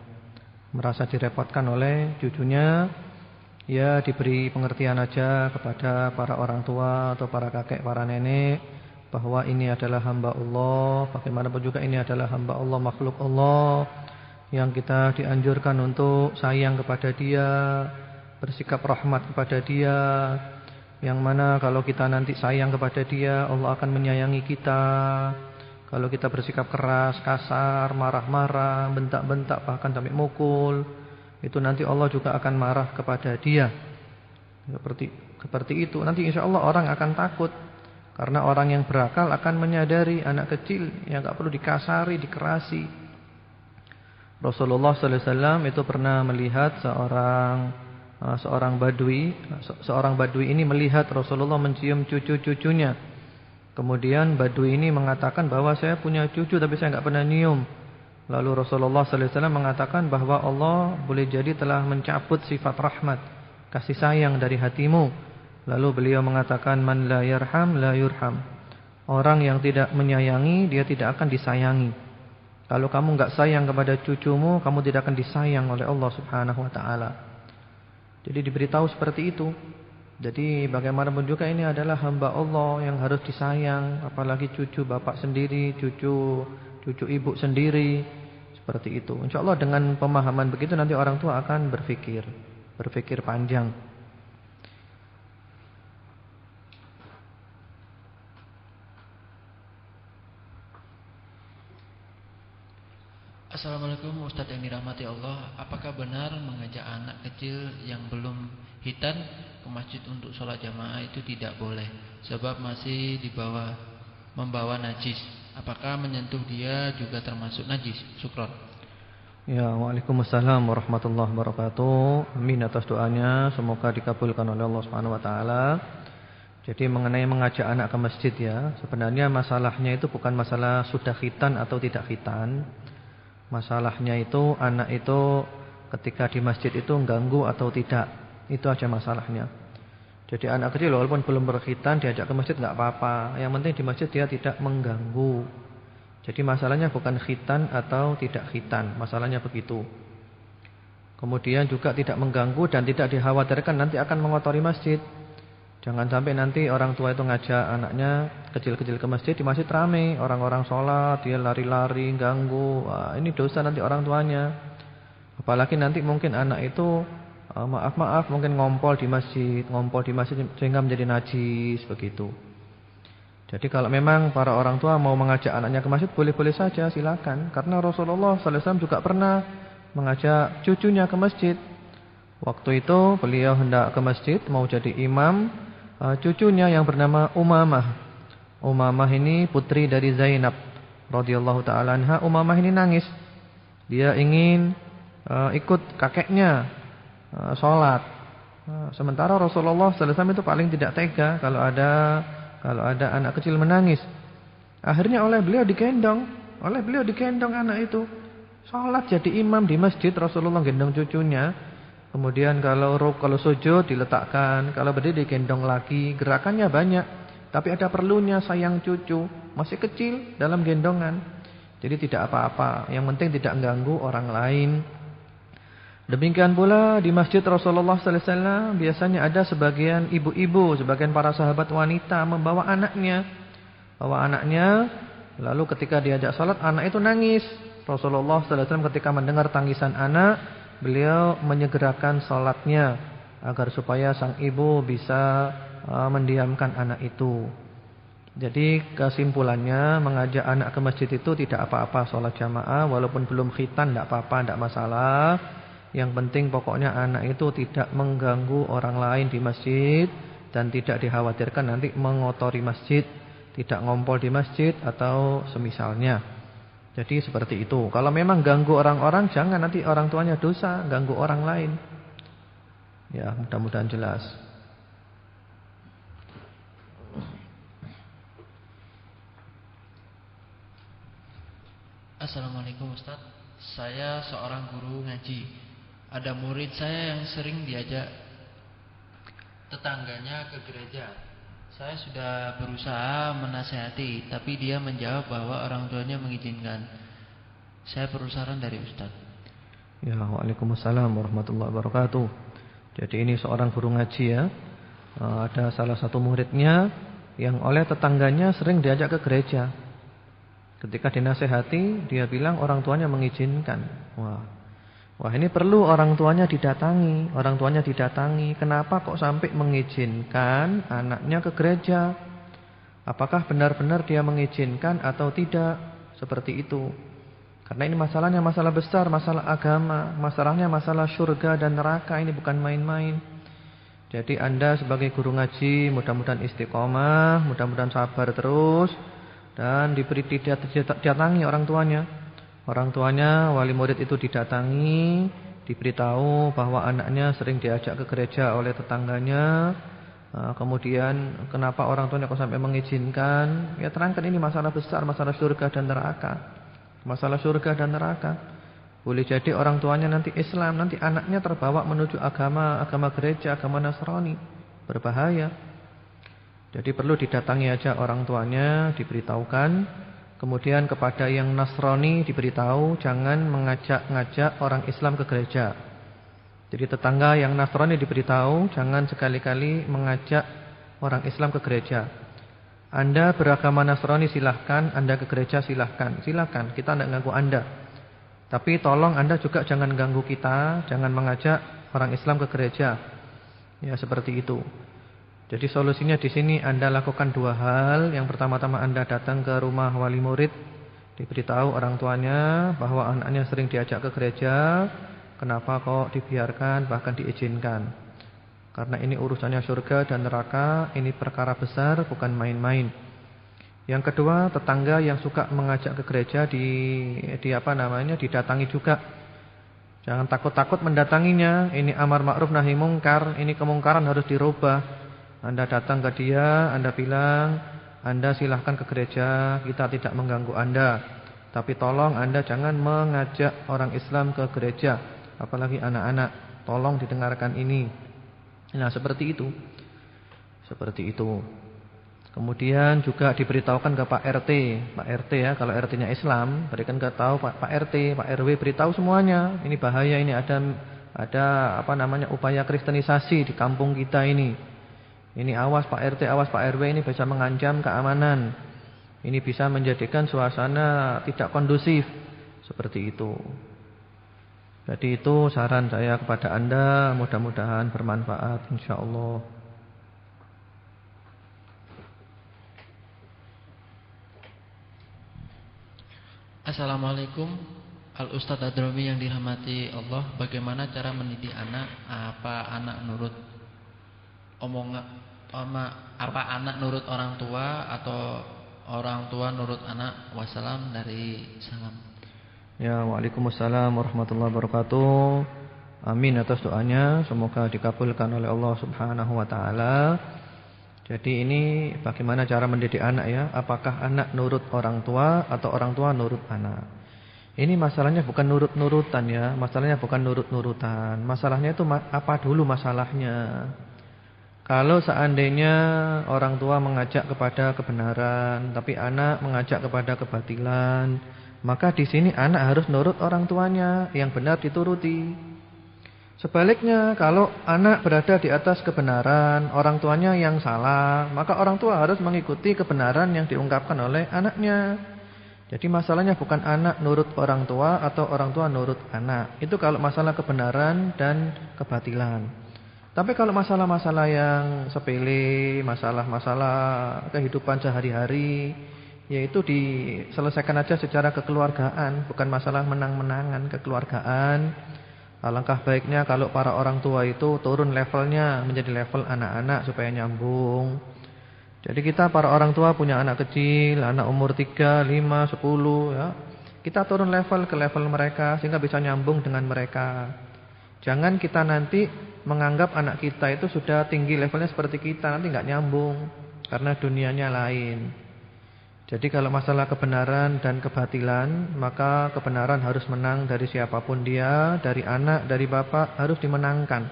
Ya diberi pengertian aja kepada para orang tua atau para kakek, para nenek, bahwa ini adalah hamba Allah. Bagaimanapun juga ini adalah hamba Allah, makhluk Allah, yang kita dianjurkan untuk sayang kepada dia, bersikap rahmat kepada dia. Yang mana kalau kita nanti sayang kepada dia, Allah akan menyayangi kita. Kalau kita bersikap keras, kasar, marah-marah, bentak-bentak, bahkan sampai mukul, itu nanti Allah juga akan marah kepada dia. Seperti itu. Nanti insya Allah orang akan takut Karena orang yang berakal akan menyadari anak kecil yang enggak perlu dikasari, dikerasi. Rasulullah sallallahu alaihi wasallam itu pernah melihat seorang badui ini melihat Rasulullah mencium cucu-cucunya. Kemudian badui ini mengatakan bahwa saya punya cucu tapi saya enggak pernah nyium. Lalu Rasulullah sallallahu alaihi wasallam mengatakan bahwa Allah boleh jadi telah mencabut sifat rahmat, kasih sayang dari hatimu. Lalu beliau mengatakan man la yarham la yurham. Orang yang tidak menyayangi dia tidak akan disayangi. Kalau kamu enggak sayang kepada cucumu, kamu tidak akan disayang oleh Allah Subhanahu wa taala. Jadi diberitahu seperti itu. Jadi bagaimanapun juga ini adalah hamba Allah yang harus disayang, apalagi cucu bapak sendiri, cucu ibu sendiri, seperti itu. Insyaallah dengan pemahaman begitu nanti orang tua akan berpikir panjang. Assalamualaikum Ustadz yang dirahmati Allah. Apakah benar mengajak anak kecil yang belum hitan ke masjid untuk sholat jamaah itu tidak boleh, sebab masih membawa najis? Apakah menyentuh dia juga termasuk najis? Syukron. Ya, waalaikumsalam warahmatullahi wabarakatuh. Amin atas doanya, semoga dikabulkan oleh Allah Subhanahu wa taala. Jadi mengenai mengajak anak ke masjid ya, sebenarnya masalahnya itu bukan masalah sudah khitan atau tidak khitan. Masalahnya itu anak itu ketika di masjid itu ganggu atau tidak. Itu aja masalahnya. Jadi anak kecil walaupun belum berkhitan diajak ke masjid enggak apa-apa. Yang penting di masjid dia tidak mengganggu. Jadi masalahnya bukan khitan atau tidak khitan. Masalahnya begitu. Kemudian juga tidak mengganggu dan tidak dikhawatirkan nanti akan mengotori masjid. Jangan sampai nanti orang tua itu ngajak anaknya kecil-kecil ke masjid, di masjid ramai, orang-orang sholat, dia lari-lari, ganggu. Wah, ini dosa nanti orang tuanya. Apalagi nanti mungkin anak itu maaf mungkin ngompol di masjid sehingga menjadi najis begitu. Jadi kalau memang para orang tua mau mengajak anaknya ke masjid boleh-boleh saja, silakan. Karena Rasulullah sallallahu alaihi wasallam juga pernah mengajak cucunya ke masjid. Waktu itu beliau hendak ke masjid mau jadi imam. Cucunya yang bernama Umamah ini putri dari Zainab radhiyallahu taala anha. Umamah ini nangis. Dia ingin ikut kakeknya sholat. Sementara Rasulullah sallallahu alaihi wasallam itu paling tidak tega kalau ada anak kecil menangis. Akhirnya oleh beliau digendong anak itu. Sholat jadi imam di masjid, Rasulullah gendong cucunya. Kemudian kalau sujud diletakkan, kalau berdiri digendong lagi, gerakannya banyak. Tapi ada perlunya sayang cucu, masih kecil dalam gendongan. Jadi tidak apa-apa, yang penting tidak mengganggu orang lain. Demikian pula di masjid Rasulullah sallallahu alaihi wasallam biasanya ada sebagian ibu-ibu, sebagian para sahabat wanita membawa anaknya. Lalu ketika diajak salat anak itu nangis. Rasulullah sallallahu alaihi wasallam ketika mendengar tangisan anak, beliau menyegerakan salatnya agar supaya sang ibu bisa mendiamkan anak itu. Jadi kesimpulannya mengajak anak ke masjid itu tidak apa-apa salat jamaah walaupun belum khitan, tidak apa-apa, tidak masalah. Yang penting pokoknya anak itu tidak mengganggu orang lain di masjid dan tidak dikhawatirkan nanti mengotori masjid, tidak ngompol di masjid atau semisalnya. Jadi seperti itu. Kalau memang ganggu orang-orang, jangan nanti orang tuanya dosa, ganggu orang lain. Ya, mudah-mudahan jelas. Assalamualaikum Ustaz. Saya seorang guru ngaji. Ada murid saya yang sering diajak tetangganya ke gereja. Saya sudah berusaha menasihati, tapi dia menjawab bahwa orang tuanya mengizinkan. Saya perlu saran dari Ustaz. Ya, waalaikumsalam warahmatullahi wabarakatuh. Jadi ini seorang guru ngaji ya. Ada salah satu muridnya yang oleh tetangganya sering diajak ke gereja. Ketika dinasihati, dia bilang orang tuanya mengizinkan. Wah, ini perlu orang tuanya didatangi. Kenapa kok sampai mengizinkan anaknya ke gereja? Apakah benar-benar dia mengizinkan atau tidak? Seperti itu. Karena ini masalahnya masalah besar, masalah agama, masalahnya masalah surga dan neraka, ini bukan main-main. Jadi Anda sebagai guru ngaji mudah-mudahan istiqomah, mudah-mudahan sabar terus dan didatangi orang tuanya. Orang tuanya, wali murid itu didatangi, diberitahu bahwa anaknya sering diajak ke gereja oleh tetangganya. Kemudian kenapa orang tuanya kok sampai mengizinkan? Ya terangkan ini masalah besar, masalah surga dan neraka. Masalah surga dan neraka. Boleh jadi orang tuanya nanti Islam, nanti anaknya terbawa menuju agama gereja, agama Nasrani. Berbahaya. Jadi perlu didatangi aja orang tuanya, diberitahukan. Kemudian kepada yang Nasrani diberitahu jangan mengajak-ngajak orang Islam ke gereja. Jadi tetangga yang Nasrani diberitahu jangan sekali-kali mengajak orang Islam ke gereja. Anda beragama Nasrani silahkan, Anda ke gereja silahkan. Silahkan, kita tidak ganggu Anda. Tapi tolong Anda juga jangan ganggu kita, jangan mengajak orang Islam ke gereja. Ya seperti itu. Jadi solusinya di sini Anda lakukan dua hal. Yang pertama-tama Anda datang ke rumah wali murid, diberitahu orang tuanya bahwa anaknya sering diajak ke gereja. Kenapa kok dibiarkan bahkan diizinkan? Karena ini urusannya surga dan neraka, ini perkara besar bukan main-main. Yang kedua, tetangga yang suka mengajak ke gereja didatangi juga. Jangan takut-takut mendatanginya. Ini amar ma'ruf nahi mungkar, ini kemungkaran harus dirubah. Anda datang ke dia, Anda bilang, Anda silahkan ke gereja, kita tidak mengganggu Anda. Tapi tolong Anda jangan mengajak orang Islam ke gereja, apalagi anak-anak. Tolong didengarkan ini. Nah seperti itu. Seperti itu. Kemudian juga diberitahukan ke Pak RT. Pak RT ya, kalau RT-nya Islam, berikan tahu Pak RT, Pak RW, beritahu semuanya. Ini bahaya, ini ada upaya kristenisasi di kampung kita ini. Ini awas Pak RT, awas Pak RW, ini bisa mengancam keamanan. Ini bisa menjadikan suasana tidak kondusif. Seperti itu. Jadi itu saran saya kepada Anda, mudah-mudahan bermanfaat insyaallah. Assalamualaikum Al-Ustadz Adromi yang dirahmati Allah. Bagaimana cara mendidik anak? Apa anak nurut apa anak nurut orang tua atau orang tua nurut anak? Wassalam dari salam. Ya, waalaikumsalam warahmatullahi wabarakatuh. Amin atas doanya, semoga dikabulkan oleh Allah Subhanahu wa taala. Jadi ini bagaimana cara mendidik anak ya? Apakah anak nurut orang tua atau orang tua nurut anak? Ini masalahnya bukan nurut-nurutan ya, masalahnya bukan nurut-nurutan. Masalahnya itu apa dulu masalahnya? Kalau seandainya orang tua mengajak kepada kebenaran, tapi anak mengajak kepada kebatilan, maka di sini anak harus nurut orang tuanya, yang benar dituruti. Sebaliknya, kalau anak berada di atas kebenaran, orang tuanya yang salah, maka orang tua harus mengikuti kebenaran yang diungkapkan oleh anaknya. Jadi masalahnya bukan anak nurut orang tua atau orang tua nurut anak. Itu kalau masalah kebenaran dan kebatilan. Tapi kalau masalah-masalah yang sepele, masalah-masalah kehidupan sehari-hari, yaitu diselesaikan aja secara kekeluargaan, bukan masalah menang-menangan, kekeluargaan. Alangkah baiknya kalau para orang tua itu turun levelnya menjadi level anak-anak supaya nyambung. Jadi kita para orang tua punya anak kecil, anak umur 3, 5, 10 ya. Kita turun level ke level mereka sehingga bisa nyambung dengan mereka. Jangan kita nanti menganggap anak kita itu sudah tinggi levelnya seperti kita, nanti enggak nyambung karena dunianya lain. Jadi kalau masalah kebenaran dan kebatilan, maka kebenaran harus menang dari siapapun dia, dari anak, dari bapak, harus dimenangkan.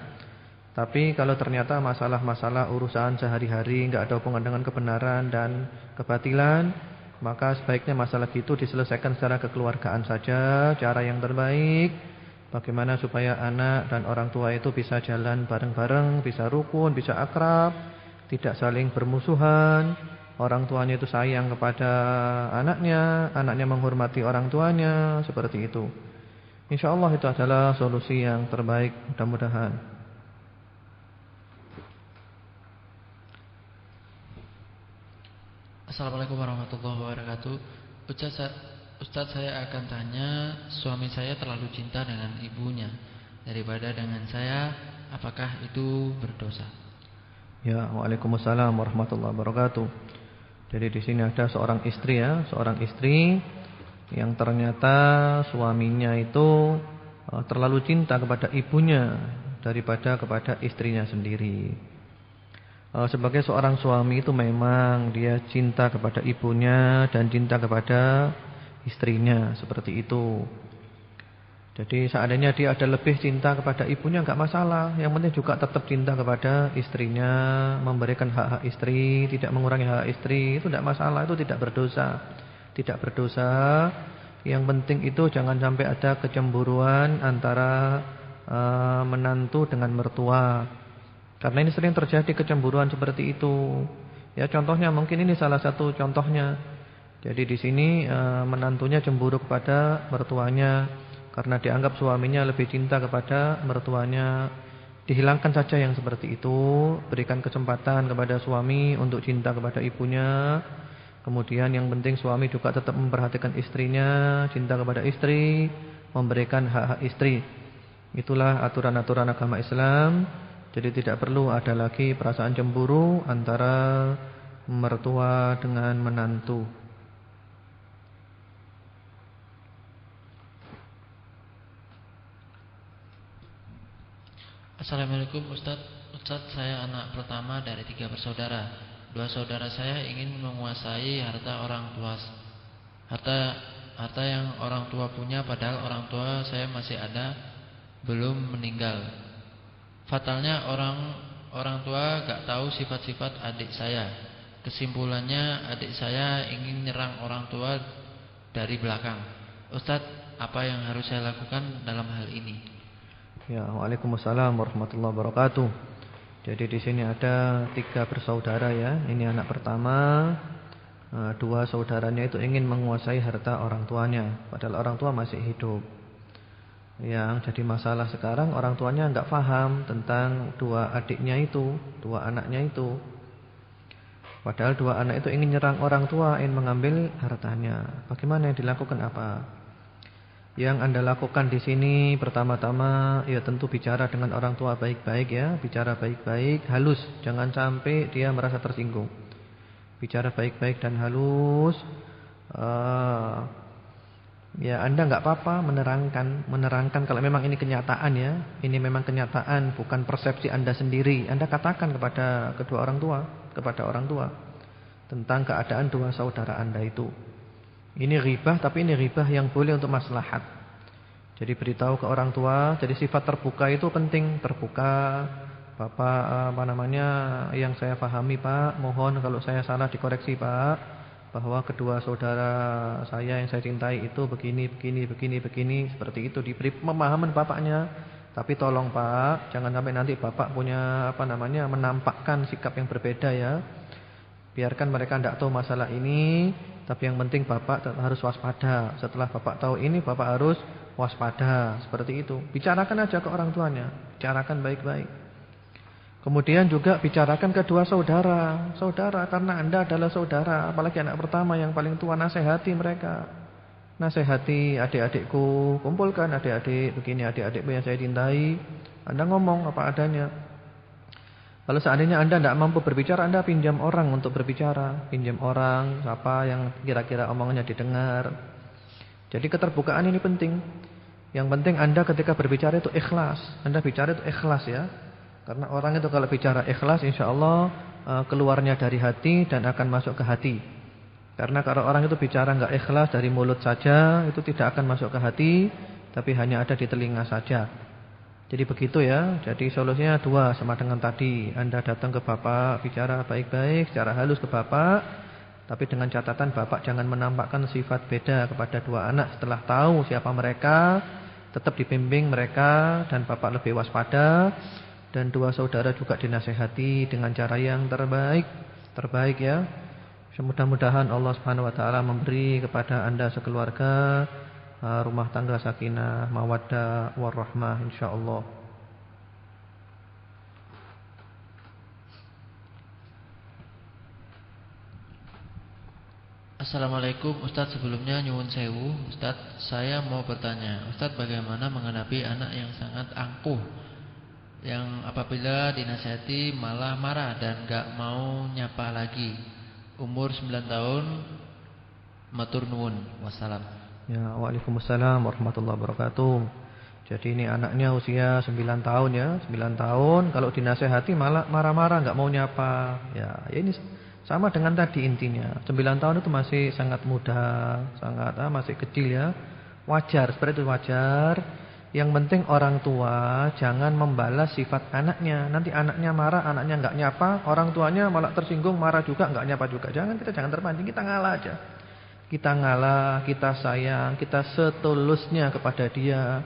Tapi kalau ternyata masalah-masalah urusan sehari-hari enggak ada hubungan dengan kebenaran dan kebatilan, maka sebaiknya masalah itu diselesaikan secara kekeluargaan saja, cara yang terbaik. Bagaimana supaya anak dan orang tua itu bisa jalan bareng-bareng, bisa rukun, bisa akrab, tidak saling bermusuhan. Orang tuanya itu sayang kepada anaknya, anaknya menghormati orang tuanya, seperti itu. InsyaAllah itu adalah solusi yang terbaik, mudah-mudahan. Assalamualaikum warahmatullahi wabarakatuh. Ustaz, saya akan tanya, suami saya terlalu cinta dengan ibunya daripada dengan saya, apakah itu berdosa? Ya, waalaikumsalam warahmatullahi wabarakatuh. Jadi di sini ada seorang istri ya, seorang istri yang ternyata suaminya itu terlalu cinta kepada ibunya daripada kepada istrinya sendiri. Sebagai seorang suami itu memang dia cinta kepada ibunya dan cinta kepada istrinya, seperti itu. Jadi seandainya dia ada lebih cinta kepada ibunya enggak masalah. Yang penting juga tetap cinta kepada istrinya, memberikan hak-hak istri, tidak mengurangi hak istri, itu enggak masalah, itu tidak berdosa. Tidak berdosa. Yang penting itu jangan sampai ada kecemburuan antara menantu dengan mertua. Karena ini sering terjadi kecemburuan seperti itu. Ya, contohnya mungkin ini salah satu contohnya. Jadi di sini menantunya cemburu kepada mertuanya karena dianggap suaminya lebih cinta kepada mertuanya. Dihilangkan saja yang seperti itu, berikan kesempatan kepada suami untuk cinta kepada ibunya. Kemudian yang penting suami juga tetap memperhatikan istrinya, cinta kepada istri, memberikan hak-hak istri. Itulah aturan-aturan agama Islam. Jadi tidak perlu ada lagi perasaan cemburu antara mertua dengan menantu. Assalamualaikum Ustaz. Ustaz, saya anak pertama dari 3 bersaudara. 2 saudara saya ingin menguasai harta orang tua. Harta yang orang tua punya, padahal orang tua saya masih ada, belum meninggal. Fatalnya orang tua gak tahu sifat-sifat adik saya. Kesimpulannya adik saya ingin nyerang orang tua dari belakang. Ustadz, apa yang harus saya lakukan dalam hal ini? Ya, waalaikumsalam warahmatullahi wabarakatuh. Jadi di sini ada 3 bersaudara ya. Ini anak pertama. 2 saudaranya itu ingin menguasai harta orang tuanya, padahal orang tua masih hidup. Yang jadi masalah sekarang orang tuanya enggak paham tentang 2 adiknya itu, 2 anaknya itu. Padahal 2 anak itu ingin nyerang orang tua, ingin mengambil hartanya. Bagaimana yang dilakukan apa? Yang Anda lakukan di sini pertama-tama ya tentu bicara dengan orang tua baik-baik ya, bicara baik-baik, halus, jangan sampai dia merasa tersinggung. Bicara baik-baik dan halus. Ya Anda enggak apa-apa menerangkan kalau memang ini kenyataan ya. Ini memang kenyataan, bukan persepsi Anda sendiri. Anda katakan kepada kedua orang tua, kepada orang tua tentang keadaan 2 saudara Anda itu. Ini ghibah, tapi ini ghibah yang boleh untuk maslahat. Jadi beritahu ke orang tua. Jadi sifat terbuka itu penting, terbuka. Bapak yang saya pahami Pak, mohon kalau saya salah dikoreksi Pak, bahwa kedua saudara saya yang saya cintai itu begini seperti itu, diberi pemahaman bapaknya. Tapi tolong Pak, jangan sampai nanti bapak punya menampakkan sikap yang berbeda ya. Biarkan mereka tidak tahu masalah ini, tapi yang penting bapak harus waspada. Setelah bapak tahu ini, bapak harus waspada, seperti itu. Bicarakan aja ke orang tuanya, bicarakan baik-baik. Kemudian juga bicarakan kedua saudara, karena Anda adalah saudara, apalagi anak pertama yang paling tua, nasihati mereka. Nasihati adik-adikku, kumpulkan adik-adik begini, adik-adikku yang saya cintai. Anda ngomong apa adanya. Kalau seandainya Anda tidak mampu berbicara, Anda pinjam orang untuk berbicara, pinjam orang siapa yang kira-kira omongannya didengar. Jadi keterbukaan ini penting. Yang penting Anda ketika berbicara itu ikhlas. Anda bicara itu ikhlas ya. Karena orang itu kalau bicara ikhlas insyaallah keluarnya dari hati dan akan masuk ke hati. Karena kalau orang itu bicara enggak ikhlas dari mulut saja, itu tidak akan masuk ke hati, tapi hanya ada di telinga saja. Jadi begitu ya. Jadi solusinya 2 sama dengan tadi. Anda datang ke bapak, bicara baik-baik secara halus ke bapak, tapi dengan catatan bapak jangan menampakkan sifat beda kepada 2 anak. Setelah tahu siapa mereka, tetap dibimbing mereka dan bapak lebih waspada. Dan 2 saudara juga dinasihati dengan cara yang terbaik ya. Mudah-mudahan Allah Subhanahu wa taala memberi kepada Anda sekeluarga rumah tangga sakinah, mawaddah, warahmah insyaallah. Assalamualaikum Ustadz, sebelumnya nyuwun sewu Ustadz, saya mau bertanya Ustadz, bagaimana menghadapi anak yang sangat angkuh, yang apabila dinasihati malah marah dan gak mau nyapa lagi. Umur 9 tahun. Matur nuwun. Wassalam. Ya, waalaikumsalam warahmatullahi wabarakatuh. Jadi ini anaknya usia 9 tahun ya, 9 tahun. Kalau dinasehati malah marah-marah, nggak mau nyapa. Ya ini sama dengan tadi intinya. 9 tahun itu masih sangat muda, sangat masih kecil ya. Wajar, seperti itu wajar. Yang penting orang tua jangan membalas sifat anaknya. Nanti anaknya marah, anaknya nggak nyapa, orang tuanya malah tersinggung, marah juga, nggak nyapa juga. Jangan terpancing, kita ngalah aja. Kita ngalah, kita sayang, kita setulusnya kepada dia.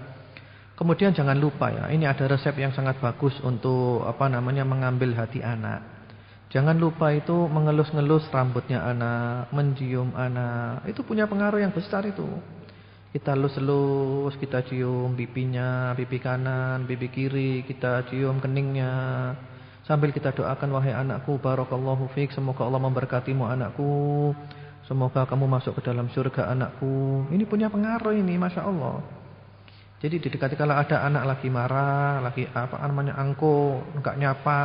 Kemudian jangan lupa ya, ini ada resep yang sangat bagus untuk mengambil hati anak. Jangan lupa itu mengelus-ngelus rambutnya anak, mencium anak. Itu punya pengaruh yang besar itu. Kita elus-elus, kita cium pipinya, pipi kanan, pipi kiri, kita cium keningnya. Sambil kita doakan, wahai anakku, barakallahu fiik, semoga Allah memberkatimu anakku. Semoga kamu masuk ke dalam surga anakku. Ini punya pengaruh ini, Masya Allah. Jadi didekati kalau ada anak lagi marah, lagi angkuh, enggak nyapa,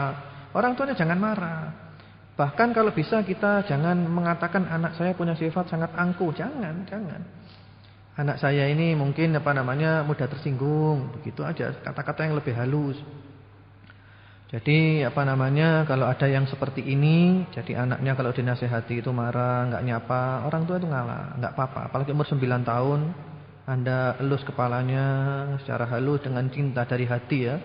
orang tuanya jangan marah. Bahkan kalau bisa kita jangan mengatakan anak saya punya sifat sangat angkuh, jangan. Anak saya ini mungkin mudah tersinggung, begitu aja, kata-kata yang lebih halus. Jadi kalau ada yang seperti ini, jadi anaknya kalau dinasehati itu marah, enggak nyapa, orang tua itu ngalah, enggak apa-apa. Apalagi umur 9 tahun, Anda elus kepalanya secara halus dengan cinta dari hati ya.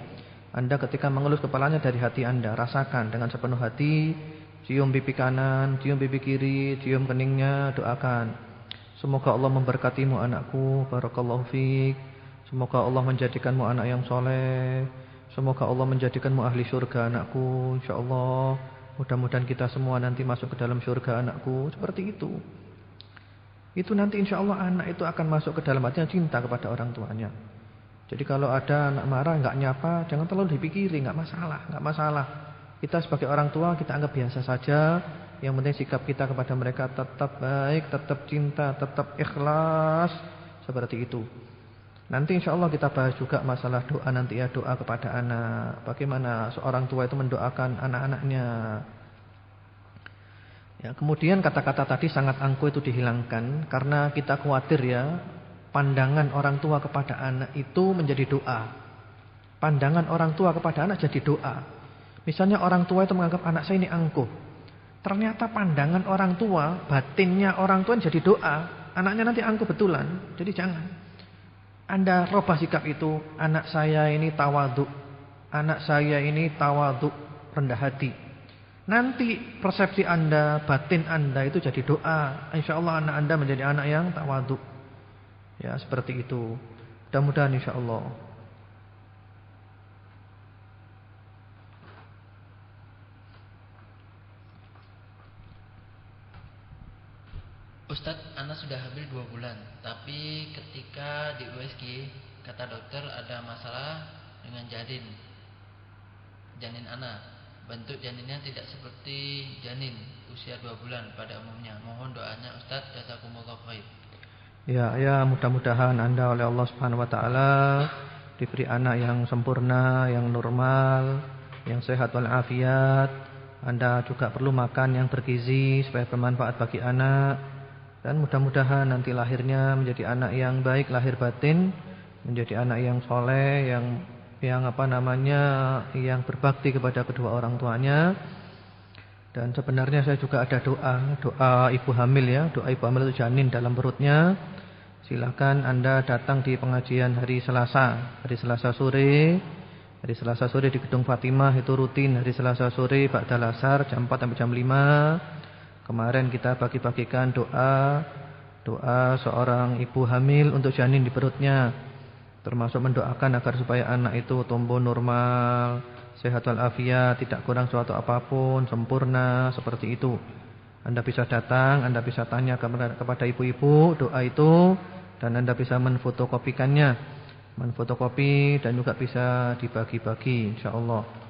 Anda ketika mengelus kepalanya dari hati Anda, rasakan dengan sepenuh hati, cium pipi kanan, cium pipi kiri, cium keningnya, doakan. Semoga Allah memberkatimu anakku, barakallahu fiik. Semoga Allah menjadikanmu anak yang soleh. Semoga Allah menjadikanmu ahli surga anakku, insyaallah. Mudah-mudahan kita semua nanti masuk ke dalam surga anakku. Seperti itu. Itu nanti insyaallah anak itu akan masuk ke dalam hatinya cinta kepada orang tuanya. Jadi kalau ada anak marah enggak nyapa, jangan terlalu dipikiri, enggak masalah. Kita sebagai orang tua kita anggap biasa saja. Yang penting sikap kita kepada mereka tetap baik, tetap cinta, tetap ikhlas, seperti itu. Nanti insyaallah kita bahas juga masalah doa nanti ya, doa kepada anak. Bagaimana seorang tua itu mendoakan anak-anaknya. Ya, kemudian kata-kata tadi sangat angkuh itu dihilangkan karena kita khawatir ya, pandangan orang tua kepada anak itu menjadi doa. Pandangan orang tua kepada anak jadi doa. Misalnya orang tua itu menganggap anak saya ini angkuh. Ternyata pandangan orang tua, batinnya orang tua jadi doa. Anaknya nanti angkuh betulan. Jadi jangan. Anda rubah sikap itu, anak saya ini tawadhu. Anak saya ini tawadhu, rendah hati. Nanti persepsi Anda, batin Anda itu jadi doa. InsyaAllah anak Anda menjadi anak yang tawadhu. Ya, seperti itu. Mudah-mudahan insyaallah. Ustadz, anak sudah hamil 2 bulan, tapi ketika di USG kata dokter ada masalah dengan janin anak. Bentuk janinnya tidak seperti janin usia 2 bulan pada umumnya. Mohon doanya Ustadz, jazakumullah khair. Ya, mudah-mudahan Anda oleh Allah Subhanahu wa taala diberi anak yang sempurna, yang normal, yang sehat walafiat. Anda juga perlu makan yang bergizi supaya bermanfaat bagi anak. Dan mudah-mudahan nanti lahirnya menjadi anak yang baik lahir batin, menjadi anak yang soleh, yang berbakti kepada kedua orang tuanya. Dan sebenarnya saya juga ada doa ibu hamil ya, doa ibu hamil itu janin dalam perutnya. Silakan Anda datang di pengajian hari Selasa sore. Hari Selasa sore di Gedung Fatimah itu rutin hari Selasa sore ba'dal asar jam 4 sampai jam 5. Kemarin kita bagi-bagikan doa seorang ibu hamil untuk janin di perutnya, termasuk mendoakan agar supaya anak itu tumbuh normal, sehat walafiat, tidak kurang suatu apapun, sempurna, seperti itu. Anda bisa datang, Anda bisa tanya kepada ibu-ibu doa itu, dan Anda bisa menfotokopikannya, dan juga bisa dibagi-bagi insyaallah.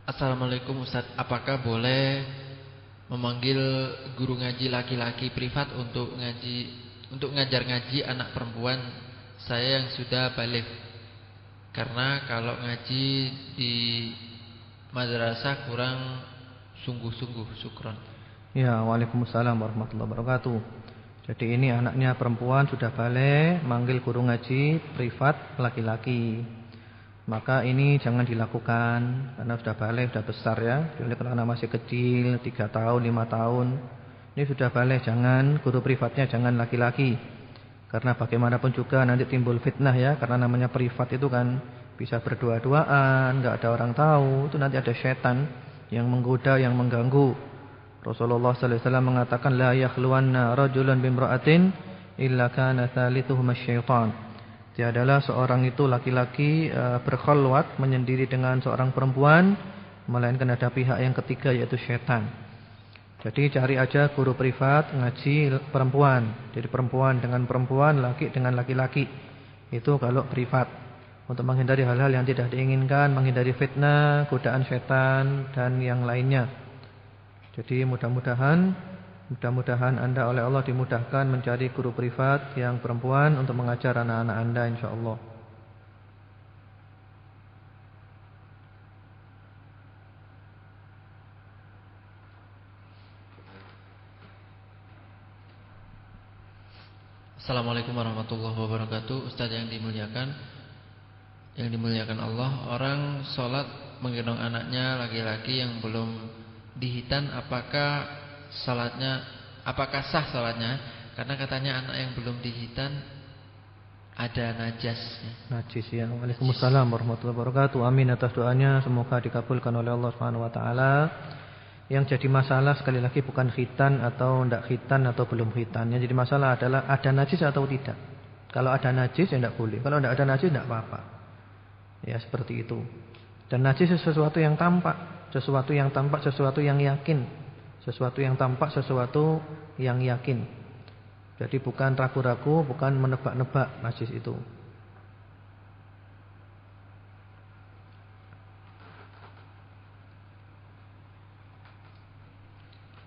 Assalamualaikum Ustaz, apakah boleh memanggil guru ngaji laki-laki privat untuk ngajar ngaji anak perempuan saya yang sudah balik? Karena kalau ngaji di madrasah kurang sungguh-sungguh. Syukron. Ya, waalaikumsalam warahmatullahi wabarakatuh. Jadi ini anaknya perempuan sudah balik, manggil guru ngaji privat laki-laki. Maka ini jangan dilakukan karena sudah balik, sudah besar ya. Jadi kalau anak masih kecil, 3 tahun, 5 tahun, ini sudah balik, jangan, guru privatnya jangan laki-laki. Karena bagaimanapun juga nanti timbul fitnah ya, karena namanya privat itu kan bisa berdua-duaan, enggak ada orang tahu, itu nanti ada setan yang menggoda, yang mengganggu. Rasulullah sallallahu alaihi wasallam mengatakan la yakhluwanna rajulun bimra'atin illa kana thalithuhuma syaitan. Tiadalah seorang itu laki-laki berkhalwat menyendiri dengan seorang perempuan melainkan ada pihak yang ketiga yaitu syaitan. Jadi cari aja guru privat ngaji perempuan. Jadi perempuan dengan perempuan, laki dengan laki-laki. Itu kalau privat. Untuk menghindari hal-hal yang tidak diinginkan, menghindari fitnah, godaan syaitan dan yang lainnya. Jadi mudah-mudahan Anda oleh Allah dimudahkan mencari guru privat yang perempuan untuk mengajar anak-anak Anda insyaallah. Assalamualaikum warahmatullahi wabarakatuh. Ustaz yang dimuliakan Allah, orang sholat menggendong anaknya laki-laki yang belum dihitan, apakah sah salatnya? Karena katanya anak yang belum dihitan ada najasnya. Najis ya. Waalaikumsalam warahmatullahi wabarakatuh. Amin atas doanya, semoga dikabulkan oleh Allah Subhanahu wa taala. Yang jadi masalah sekali lagi bukan khitan atau tidak khitan atau belum khitan. Yang jadi masalah adalah ada najis atau tidak. Kalau ada najis ya tidak boleh. Kalau tidak ada najis tidak apa-apa. Ya seperti itu. Dan najis sesuatu yang tampak, sesuatu yang tampak, sesuatu yang yakin. Sesuatu yang tampak, sesuatu yang yakin. Jadi bukan ragu-ragu, bukan menebak-nebak najis itu.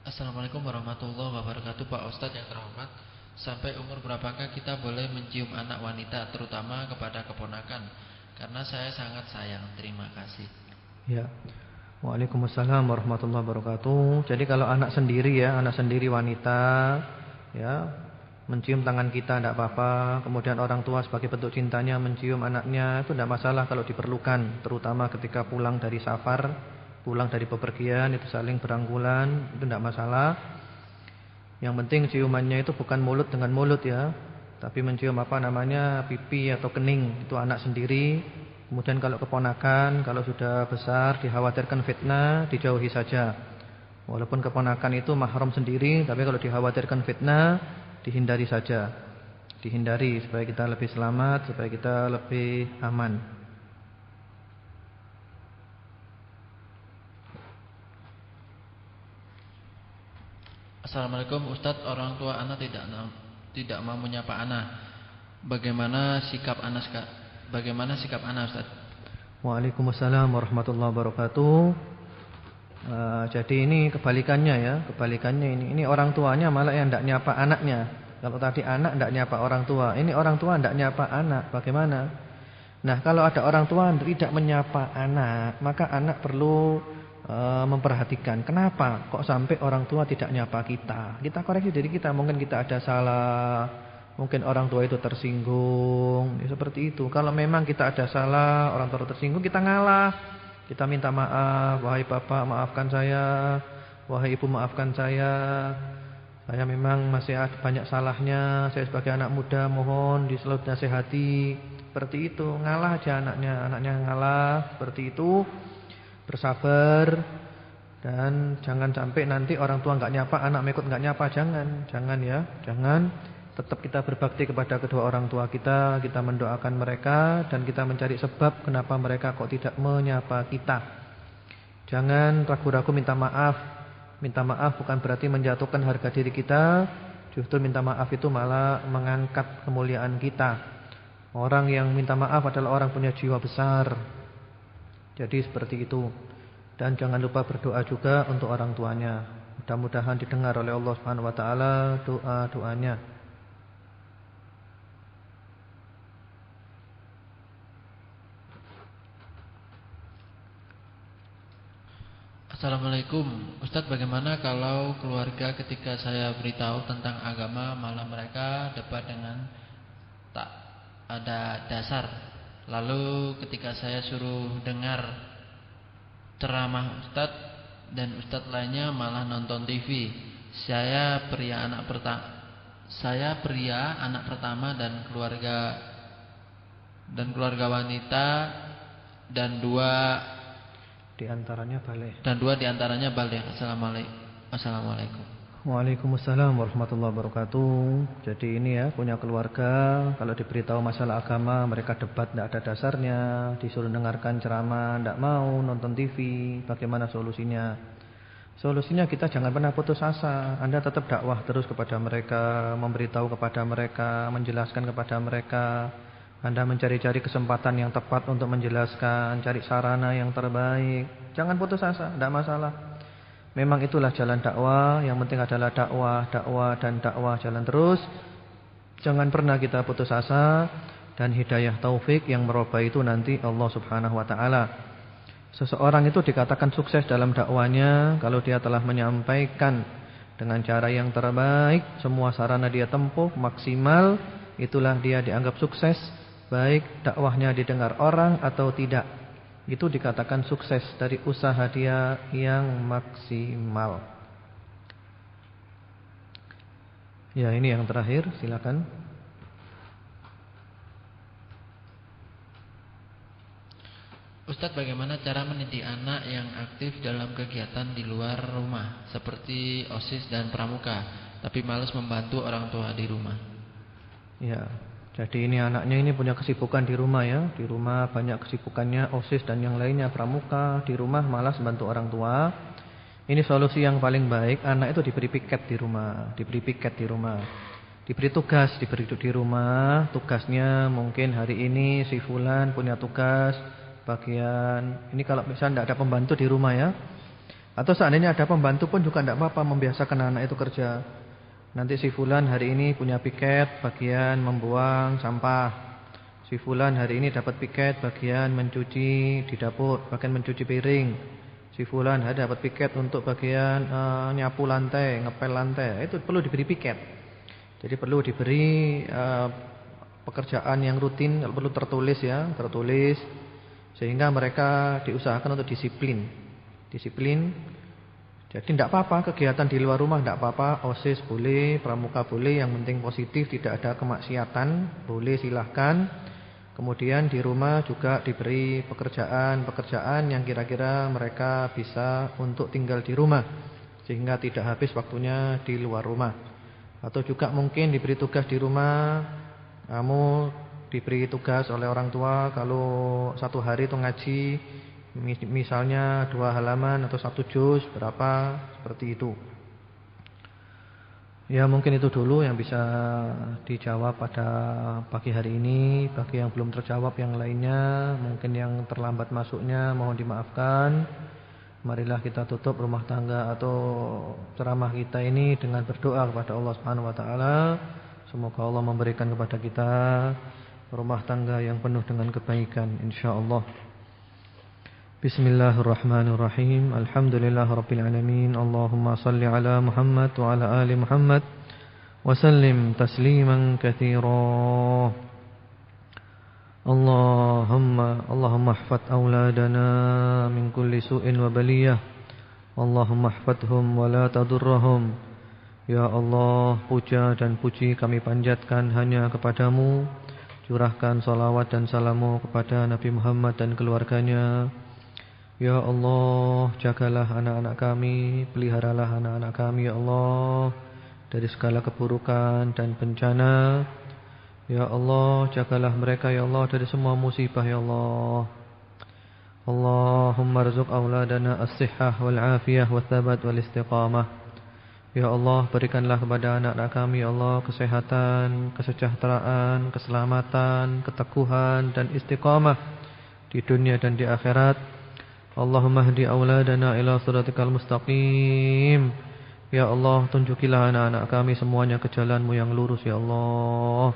Assalamualaikum warahmatullahi wabarakatuh. Pak Ustadz yang terhormat, sampai umur berapakah kita boleh mencium anak wanita, terutama kepada keponakan? Karena saya sangat sayang. Terima kasih. Ya. Waalaikumsalam warahmatullahi wabarakatuh. Jadi kalau anak sendiri ya, anak sendiri wanita ya, mencium tangan kita tidak apa-apa. Kemudian orang tua sebagai bentuk cintanya mencium anaknya, itu tidak masalah kalau diperlukan. Terutama ketika pulang dari safar, pulang dari bepergian, itu saling berangkulan, itu tidak masalah. Yang penting ciumannya itu bukan mulut dengan mulut ya, tapi mencium pipi atau kening, itu anak sendiri. Kemudian kalau keponakan, kalau sudah besar dikhawatirkan fitnah, dijauhi saja. Walaupun keponakan itu mahram sendiri, tapi kalau dikhawatirkan fitnah, dihindari saja. Dihindari supaya kita lebih selamat, supaya kita lebih aman. Assalamualaikum Ustadz, orang tua anak tidak mau menyapa anak. Bagaimana sikap anak Ustaz? Waalaikumsalam warahmatullahi wabarakatuh. Jadi ini kebalikannya ya, ini orang tuanya malah yang tidak nyapa anaknya. Kalau tadi anak tidak nyapa orang tua, ini orang tua tidak nyapa anak. Bagaimana? Nah, kalau ada orang tua tidak menyapa anak, maka anak perlu memperhatikan kenapa kok sampai orang tua tidak nyapa kita. Kita koreksi diri kita, mungkin kita ada salah. Mungkin orang tua itu tersinggung, ya seperti itu. Kalau memang kita ada salah, orang tua tersinggung, kita ngalah. Kita minta maaf, wahai bapak maafkan saya, wahai ibu maafkan saya. Saya memang masih ada banyak salahnya. Saya sebagai anak muda mohon selalu dinasehati. Seperti itu, ngalah aja anaknya ngalah seperti itu. Bersabar dan jangan sampai nanti orang tua enggak nyapa, anak mekut enggak nyapa, jangan ya, jangan. Tetap kita berbakti kepada kedua orang tua kita mendoakan mereka dan kita mencari sebab kenapa mereka kok tidak menyapa kita. Jangan ragu-ragu minta maaf. Minta maaf bukan berarti menjatuhkan harga diri kita, justru minta maaf itu malah mengangkat kemuliaan kita. Orang yang minta maaf adalah orang punya jiwa besar. Jadi seperti itu. Dan jangan lupa berdoa juga untuk orang tuanya. Mudah-mudahan didengar oleh Allah Subhanahu wa taala doa-doanya. Assalamualaikum Ustadz, bagaimana kalau keluarga ketika saya beritahu tentang agama malah mereka debat dengan tak ada dasar. Lalu ketika saya suruh dengar ceramah Ustadz dan Ustadz lainnya malah nonton TV. Saya pria anak pertama dan keluarga wanita dan dua di antaranya balik. Assalamualaikum. Waalaikumsalam warahmatullahi wabarakatuh. Jadi ini ya, punya keluarga, kalau diberitahu masalah agama mereka debat tidak ada dasarnya, disuruh dengarkan ceramah tidak mau, nonton TV. Bagaimana solusinya? Solusinya kita jangan pernah putus asa. Anda tetap dakwah terus kepada mereka, memberitahu kepada mereka, menjelaskan kepada mereka. Anda mencari-cari kesempatan yang tepat untuk menjelaskan, cari sarana yang terbaik. Jangan putus asa, tidak masalah. Memang itulah jalan dakwah. Yang penting adalah dakwah dan dakwah jalan terus. Jangan pernah kita putus asa. Dan hidayah taufik yang merubah itu nanti Allah Subhanahu wa ta'ala. Seseorang itu dikatakan sukses dalam dakwanya kalau dia telah menyampaikan dengan cara yang terbaik, semua sarana dia tempuh maksimal, itulah dia dianggap sukses. Baik dakwahnya didengar orang atau tidak, itu dikatakan sukses dari usaha dia yang maksimal. Ya, ini yang terakhir, silakan. Ustadz, bagaimana cara mendidik anak yang aktif dalam kegiatan di luar rumah seperti OSIS dan pramuka, tapi malas membantu orang tua di rumah? Ya, jadi ini anaknya ini punya kesibukan di rumah ya. Di rumah banyak kesibukannya, OSIS dan yang lainnya, pramuka. Di rumah malas bantu orang tua. Ini solusi yang paling baik. Anak itu diberi piket di rumah. Diberi tugas, diberi di rumah. Tugasnya mungkin hari ini si fulan punya tugas bagian. Ini kalau misalnya tidak ada pembantu di rumah ya. Atau seandainya ada pembantu pun juga tidak apa-apa, membiasakan anak itu kerja. Nanti si fulan hari ini punya piket bagian membuang sampah. Si fulan hari ini dapat piket bagian mencuci di dapur, bagian mencuci piring. Si fulan hari dapat piket untuk bagian nyapu lantai, ngepel lantai. Itu perlu diberi piket. Jadi perlu diberi pekerjaan yang rutin, perlu tertulis ya, tertulis sehingga mereka diusahakan untuk disiplin. Jadi tidak apa-apa kegiatan di luar rumah, tidak apa-apa. OSIS boleh, pramuka boleh, yang penting positif, tidak ada kemaksiatan, boleh silahkan. Kemudian di rumah juga diberi pekerjaan yang kira-kira mereka bisa untuk tinggal di rumah, sehingga tidak habis waktunya di luar rumah. Atau juga mungkin diberi tugas di rumah, kamu diberi tugas oleh orang tua kalau satu hari itu ngaji, misalnya 2 halaman atau 1 juz berapa, seperti itu. Ya mungkin itu dulu yang bisa dijawab pada pagi hari ini. Bagi yang belum terjawab yang lainnya, mungkin yang terlambat masuknya mohon dimaafkan. Marilah kita tutup rumah tangga atau ceramah kita ini dengan berdoa kepada Allah Subhanahu wa taala. Semoga Allah memberikan kepada kita rumah tangga yang penuh dengan kebaikan insyaallah. Bismillahirrahmanirrahim. Alhamdulillahirabbil alamin. Allahumma shalli ala Muhammad wa ala ali Muhammad wa sallim tasliman katsira. Allahumma ihfaz auladana min kulli su'in wa baliyah. Allahumma ihfazhum wa la tadurrahum. Ya Allah, puja dan puji kami panjatkan hanya kepadamu. Curahkan salawat dan salamu kepada Nabi Muhammad dan keluarganya. Ya Allah, jagalah anak-anak kami, peliharalah anak-anak kami ya Allah dari segala keburukan dan bencana. Ya Allah, jagalah mereka ya Allah dari semua musibah ya Allah. Allahumma rzuq auladana as-sihhah wal afiyah wat thabat wal istiqamah. Ya Allah, berikanlah kepada anak-anak kami ya Allah kesehatan, kesejahteraan, keselamatan, keteguhan dan istiqamah di dunia dan di akhirat. Allahumma hdi auladana ila siratikal mustaqim. Ya Allah, tunjukilah anak-anak kami semuanya ke jalan-Mu yang lurus ya Allah.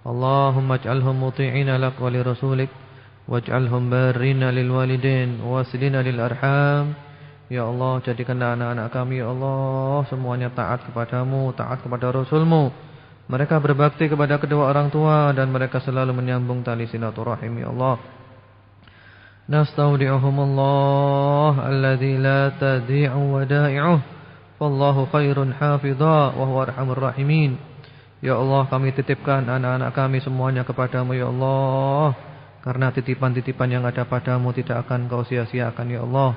Allahumma ij'alhum muti'ina lak wa li rasulik waj'alhum barrina lil walidain wasilina lil arham. Ya Allah, jadikanlah anak-anak kami ya Allah semuanya taat kepadamu, taat kepada Rasul-Mu. Mereka berbakti kepada kedua orang tua dan mereka selalu menyambung tali silaturahim ya Allah. Nastaudi'uhumullah alladzi la tadi'u wada'i'uh wallahu khairun hafidha wa huwa arhamur rahimin. Ya Allah, kami titipkan anak-anak kami semuanya kepadamu ya Allah, karena titipan-titipan yang ada padamu tidak akan Kau sia-siakan ya Allah.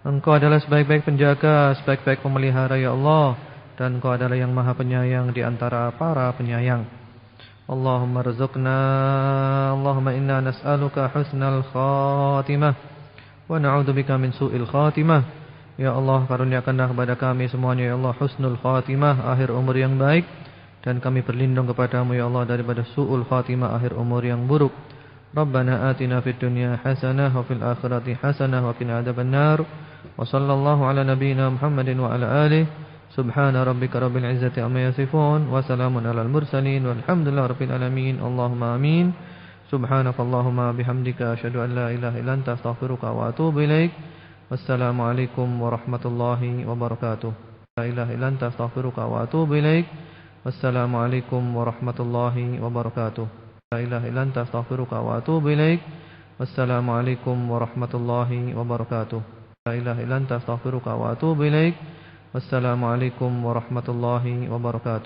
Engkau adalah sebaik-baik penjaga, sebaik-baik pemelihara ya Allah, dan Engkau adalah yang maha penyayang di antara para penyayang. Allahumma rizukna, Allahumma inna nas'aluka husnal khatimah wa na'udzubika min su'il khatimah. Ya Allah, karuniakanlah kepada kami semuanya ya Allah husnul khatimah, akhir umur yang baik, dan kami berlindung kepadamu ya Allah daripada su'ul khatimah, akhir umur yang buruk. Rabbana atina fid dunya hasanah wa fil akhirati hasanah wa qina adzabannar. Wa sallallahu ala nabiyyina Muhammadin wa ala alihi. Subhana rabbika rabbil izzati amma yasifun wa salamun alal mursalin walhamdulillahi rabbil alamin. Allahumma amin. Subhanakallahumma bihamdika asyhadu an la ilaha illa anta astaghfiruka wa atubu ilaik. Wassalamualaikum warahmatullahi wabarakatuh. La ilaha illa anta astaghfiruka wa atubu ilaik. Wassalamualaikum warahmatullahi wabarakatuh. La ilaha illa anta astaghfiruka wa atubu ilaik. Wassalamualaikum warahmatullahi wabarakatuh. La ilaha illa anta astaghfiruka wa atubu ilaik. Wassalamualaikum warahmatullahi wabarakatuh.